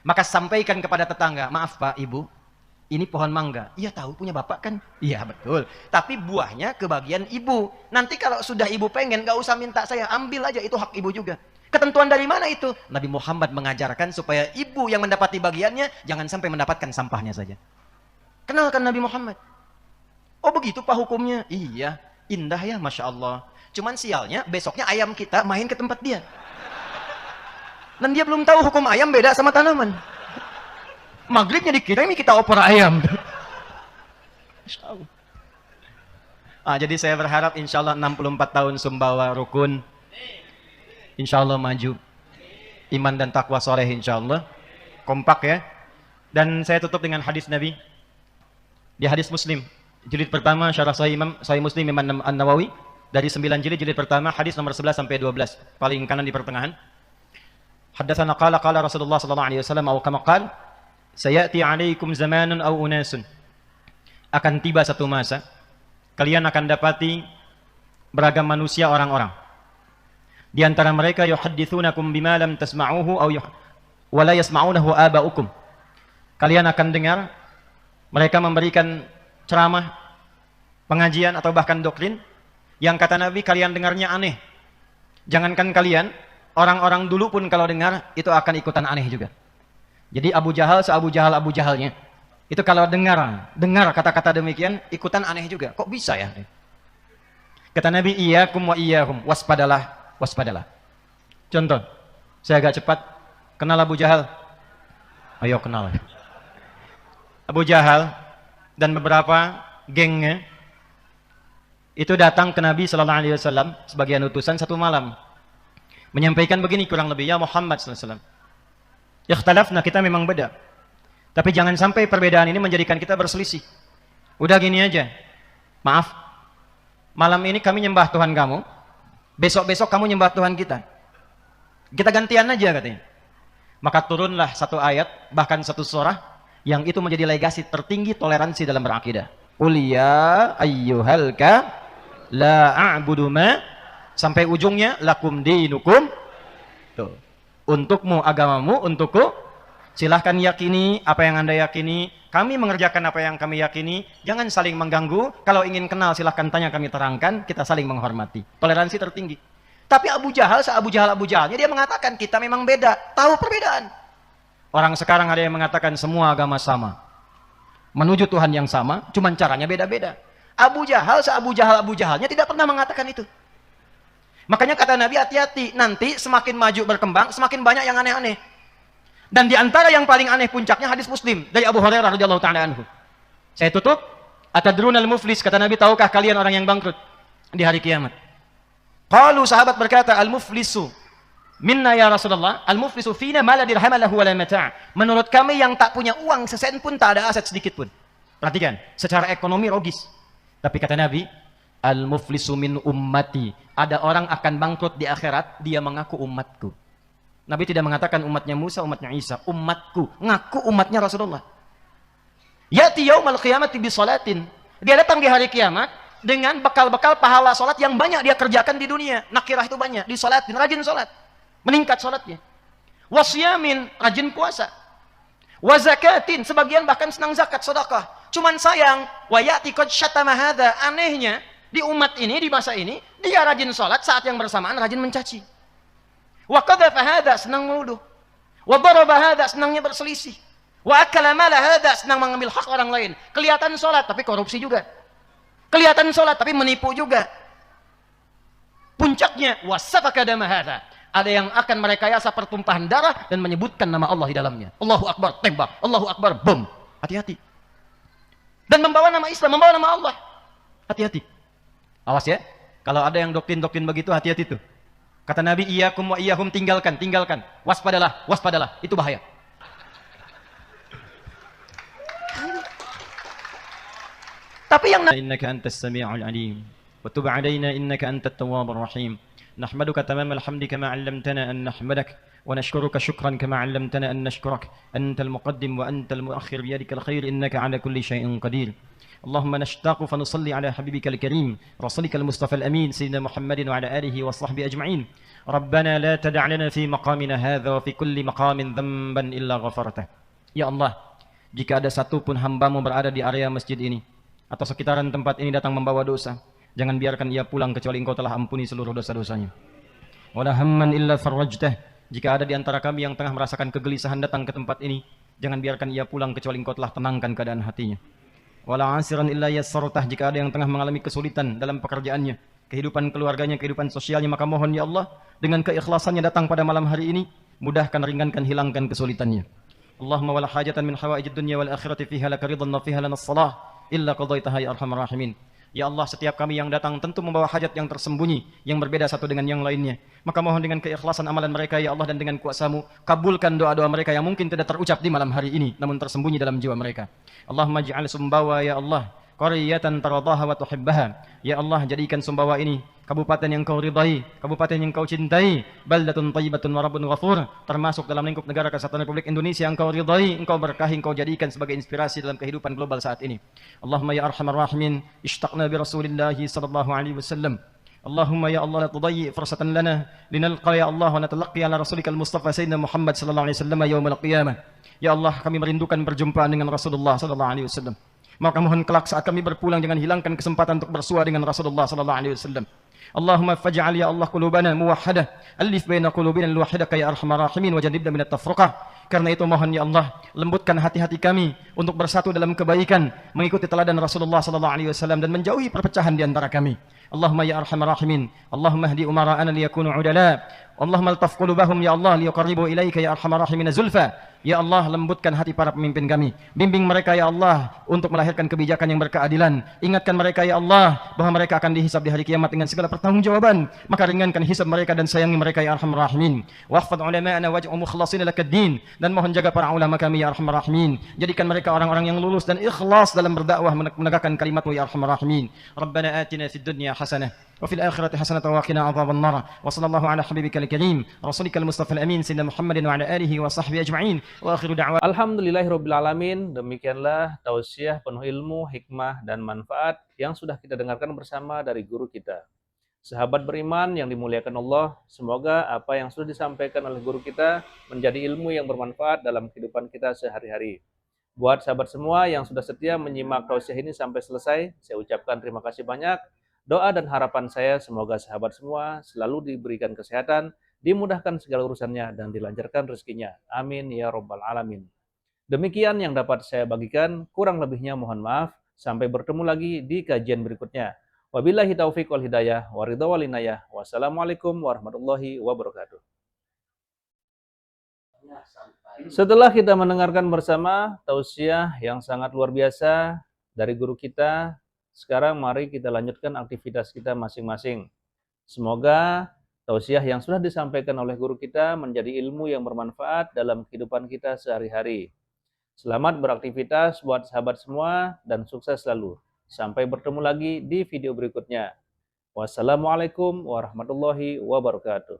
[SPEAKER 1] maka sampaikan kepada tetangga, maaf Pak, Ibu, ini pohon mangga. Iya tahu, punya Bapak kan? Iya betul. Tapi buahnya kebagian Ibu. Nanti kalau sudah Ibu pengen, gak usah minta saya, ambil aja, itu hak Ibu juga. Ketentuan dari mana itu? Nabi Muhammad mengajarkan supaya ibu yang mendapati bagiannya, jangan sampai mendapatkan sampahnya saja. Kenalkan Nabi Muhammad. Oh begitu Pak hukumnya? Iya, indah ya Masya Allah. Cuman sialnya besoknya ayam kita main ke tempat dia. Dan dia belum tahu hukum ayam beda sama tanaman. Maghribnya dikirimi kita opor ayam. Masya Allah. Jadi saya berharap insya Allah 64 tahun Sumbawa rukun. Insya Allah maju. Iman dan takwa soleh insya Allah. Kompak ya. Dan saya tutup dengan hadis Nabi. Di hadis Muslim, jilid pertama syarah Sahih Muslim Imam An-Nawawi, dari 9 jilid pertama hadis nomor 11 sampai 12, paling kanan di pertengahan. Haddatsana qala Rasulullah sallallahu alaihi wasallam atau kama qala sayati 'alaikum zamanun aw unasun. Akan tiba satu masa kalian akan dapati beragam manusia orang-orang. Di antara mereka yuhadditsunakum bima lam tasma'uhu aw wa la yasma'unahu aba'ukum. Kalian akan dengar mereka memberikan ceramah, pengajian atau bahkan doktrin yang kata Nabi kalian dengarnya aneh. Jangankan kalian, orang-orang dulu pun kalau dengar itu akan ikutan aneh juga. Jadi Abu Jahal se-Abu Jahalnya itu kalau dengar kata-kata demikian ikutan aneh juga. Kok bisa ya? Kata Nabi, iyyakum wa iyyahum, waspadalah. Contoh, saya agak cepat. Kenal Abu Jahal? Ayo kenal. Abu Jahal dan beberapa gengnya itu datang ke Nabi sallallahu alaihi wasallam sebagai utusan satu malam, menyampaikan begini kurang lebih, ya Muhammad sallallahu alaihi wasallam, ikhtalafna, kita memang beda, tapi jangan sampai perbedaan ini menjadikan kita berselisih. Udah gini aja, maaf, malam ini kami nyembah Tuhan kamu, besok-besok kamu nyembah Tuhan kita gantian aja katanya. Maka turunlah satu ayat, bahkan satu surah yang itu menjadi legasi tertinggi toleransi dalam berakidah. Qul ya ayyuhal la a'budu ma, sampai ujungnya lakum dinukum. Tuh. Untukmu agamamu, untukku silahkan yakini apa yang Anda yakini, kami mengerjakan apa yang kami yakini, jangan saling mengganggu. Kalau ingin kenal silahkan tanya, kami terangkan, kita saling menghormati. Toleransi tertinggi. Tapi Abu Jahalnya dia mengatakan kita memang beda, tahu perbedaan. Orang sekarang ada yang mengatakan semua agama sama, menuju Tuhan yang sama, cuman caranya beda-beda. Abu Jahalnya tidak pernah mengatakan itu. Makanya kata Nabi, hati-hati, nanti semakin maju berkembang, semakin banyak yang aneh-aneh. Dan di antara yang paling aneh puncaknya hadis Muslim dari Abu Hurairah radhiyallahu taala anhu. Saya tutup, atadrunal muflis, kata Nabi, tahukah kalian orang yang bangkrut di hari kiamat? Qalu, sahabat berkata, al-muflisu minna ya Rasulullah, al-muflisu fina ma la dirham lahu wa la mata'. Menurut kami yang tak punya uang sesen pun, tak ada aset sedikit pun. Perhatikan, secara ekonomi logis. Tapi kata Nabi, al-muflisu min ummati. Ada orang akan bangkrut di akhirat, dia mengaku umatku. Nabi tidak mengatakan umatnya Musa, umatnya Isa, umatku, ngaku umatnya Rasulullah. Yati yaumal qiyamati bi salatin. Dia datang di hari kiamat dengan bekal-bekal pahala salat yang banyak dia kerjakan di dunia. Nakirah itu banyak, di salatin, rajin salat. Meningkat salatnya. Wasyamin, rajin puasa. Wa zakatin, sebagian bahkan senang zakat, sedekah. Cuman sayang, wa yati qad syatama hadza, anehnya di umat ini, di masa ini, dia rajin salat, saat yang bersamaan rajin mencaci. Wa qadhafa hadza, senang menuduh. Wa daraba hadza, senangnya berselisih. Wa akala mala hadza, senang mengambil hak orang lain. Kelihatan salat tapi korupsi juga. Kelihatan salat tapi menipu juga. Puncaknya wasafaka dama hadza. Ada yang akan merekayasa pertumpahan darah dan menyebutkan nama Allah di dalamnya. Allahu Akbar, tembak. Allahu Akbar, bom. Hati-hati. Dan membawa nama Islam, membawa nama Allah. Hati-hati. Awas ya. Kalau ada yang doktrin-doktrin begitu, hati-hati tuh. Kata Nabi, iyyakum wa iyyahum, tinggalkan. Waspadalah. Itu bahaya. Tapi yang innaka antas sami'ul alim wa tub 'alaina innaka antat tawwabur rahim. نحمدك تمام الحمد كما علمتنا أن نحمدك، ونشكرك شكرا كما علمتنا أن نشكرك. أنت المقدم وأنت المؤخر، بيدك الخير، إنك على كل شيء قدير. اللهم نشتاق فنصلي على حبيبك الكريم رسولك المصطفى الأمين سيدنا محمد وعلى آله وصحبه أجمعين. ربنا لا تدع لنا في مقامنا هذا وفي كل مقام ذنبا إلا غفرته. Ya Allah, jika ada satu pun hambamu berada di area masjid ini atau sekitaran tempat ini datang membawa dosa, jangan biarkan ia pulang kecuali Engkau telah ampuni seluruh dosa-dosanya. Wala hamman illa farajtah, jika ada di antara kami yang tengah merasakan kegelisahan datang ke tempat ini, jangan biarkan ia pulang kecuali Engkau telah tenangkan keadaan hatinya. Wala asiran illa yassartah, jika ada yang tengah mengalami kesulitan dalam pekerjaannya, kehidupan keluarganya, kehidupan sosialnya, maka mohon ya Allah, dengan keikhlasannya datang pada malam hari ini, mudahkan, ringankan, hilangkan kesulitannya. Allahumma wala hajatan min hawaijid dunya wal akhirati fiha laka ridhan wa fiha lana salah illa qadaitaha ya arhamar rahimin. Ya Allah, setiap kami yang datang tentu membawa hajat yang tersembunyi, yang berbeda satu dengan yang lainnya. Maka mohon dengan keikhlasan amalan mereka ya Allah, dan dengan kuasa-Mu kabulkan doa-doa mereka yang mungkin tidak terucap di malam hari ini namun tersembunyi dalam jiwa mereka. Allahumma ij'al Sumbawa ya Allah qaryatan taradaha wa tuhibbaha. Ya Allah, jadikan Sumbawa ini kabupaten yang Kau ridai, kabupaten yang Kau cintai, baldatun thayyibatun wa rabbun ghafur, termasuk dalam lingkup negara kesatuan Republik Indonesia yang Kau ridai, Engkau berkahi, Engkau jadikan sebagai inspirasi dalam kehidupan global saat ini. Allahumma ya arhamar rahimin, ishtaqna bi Rasulillah sallallahu alaihi wasallam. Allahumma ya Allah la tudayyi fursatan lana linalqa ya Allah wa natalaqi ala rasulika al-Mustafa sayyidina Muhammad sallallahu alaihi wasallam yaumil qiyamah. Ya Allah, kami merindukan perjumpaan dengan Rasulullah sallallahu alaihi wasallam. Maka mohon kelak saat kami berpulang jangan hilangkan kesempatan untuk bersua dengan Rasulullah sallallahu alaihi wasallam. Allahumma faj'al ya Allah qulubana muwahhadah, alif baina qulubina al-wahidaka ya arhamar rahimin, wajannibna minat tafruqah. Karena itu mohon ya Allah, lembutkan hati-hati kami untuk bersatu dalam kebaikan, mengikuti teladan Rasulullah sallallahu alaihi wasallam, dan menjauhi perpecahan di antara kami. Allahumma ya arhamar rahimin, Allahumma hdi umara'ana liyakunu udala, Allahumma altaf qulubahum ya Allah liyuqarribu ilaika ya arhamar rahimin zulfa. Ya Allah, lembutkan hati para pemimpin kami, bimbing mereka ya Allah untuk melahirkan kebijakan yang berkeadilan. Ingatkan mereka ya Allah bahwa mereka akan dihisab di hari kiamat dengan segala pertanggungjawaban. Maka ringankan hisab mereka dan sayangi mereka ya arhamar rahimin. Wahfad ulama'ana waj'u mukhlasin lakad-din, dan mohon jaga para ulama kami ya arhamar rahimin. Jadikan mereka orang-orang yang lulus dan ikhlas dalam berdakwah menegakkan kalimat-Mu ya arhamar rahimin. Rabbana atina fid dunya hasanah wa fil akhirati hasanah wa qina adzabannar. Wa sallallahu ala habibikal karim rasulika al-Mustafa al-amin sayyidina Muhammadin wa ala alihi wa sahbihi ajma'in. Wa akhiru da'wa
[SPEAKER 2] Alhamdulillahirabbil alamin. Demikianlah tausiah penuh ilmu, hikmah dan manfaat yang sudah kita dengarkan bersama dari guru kita. Sahabat beriman yang dimuliakan Allah, semoga apa yang sudah disampaikan oleh guru kita menjadi ilmu yang bermanfaat dalam kehidupan kita sehari-hari. Buat sahabat semua yang sudah setia menyimak tausiah ini sampai selesai, saya ucapkan terima kasih banyak. Doa dan harapan saya semoga sahabat semua selalu diberikan kesehatan, dimudahkan segala urusannya, dan dilancarkan rezekinya. Amin ya rabbal alamin. Demikian yang dapat saya bagikan, kurang lebihnya mohon maaf. Sampai bertemu lagi di kajian berikutnya. Wabillahi taufiq wal hidayah, waridha wal inayah. Wassalamualaikum warahmatullahi wabarakatuh. Setelah kita mendengarkan bersama tausiah yang sangat luar biasa dari guru kita, sekarang mari kita lanjutkan aktivitas kita masing-masing. Semoga tausiah yang sudah disampaikan oleh guru kita menjadi ilmu yang bermanfaat dalam kehidupan kita sehari-hari. Selamat beraktivitas buat sahabat semua dan sukses selalu. Sampai bertemu lagi di video berikutnya. Wassalamualaikum warahmatullahi wabarakatuh.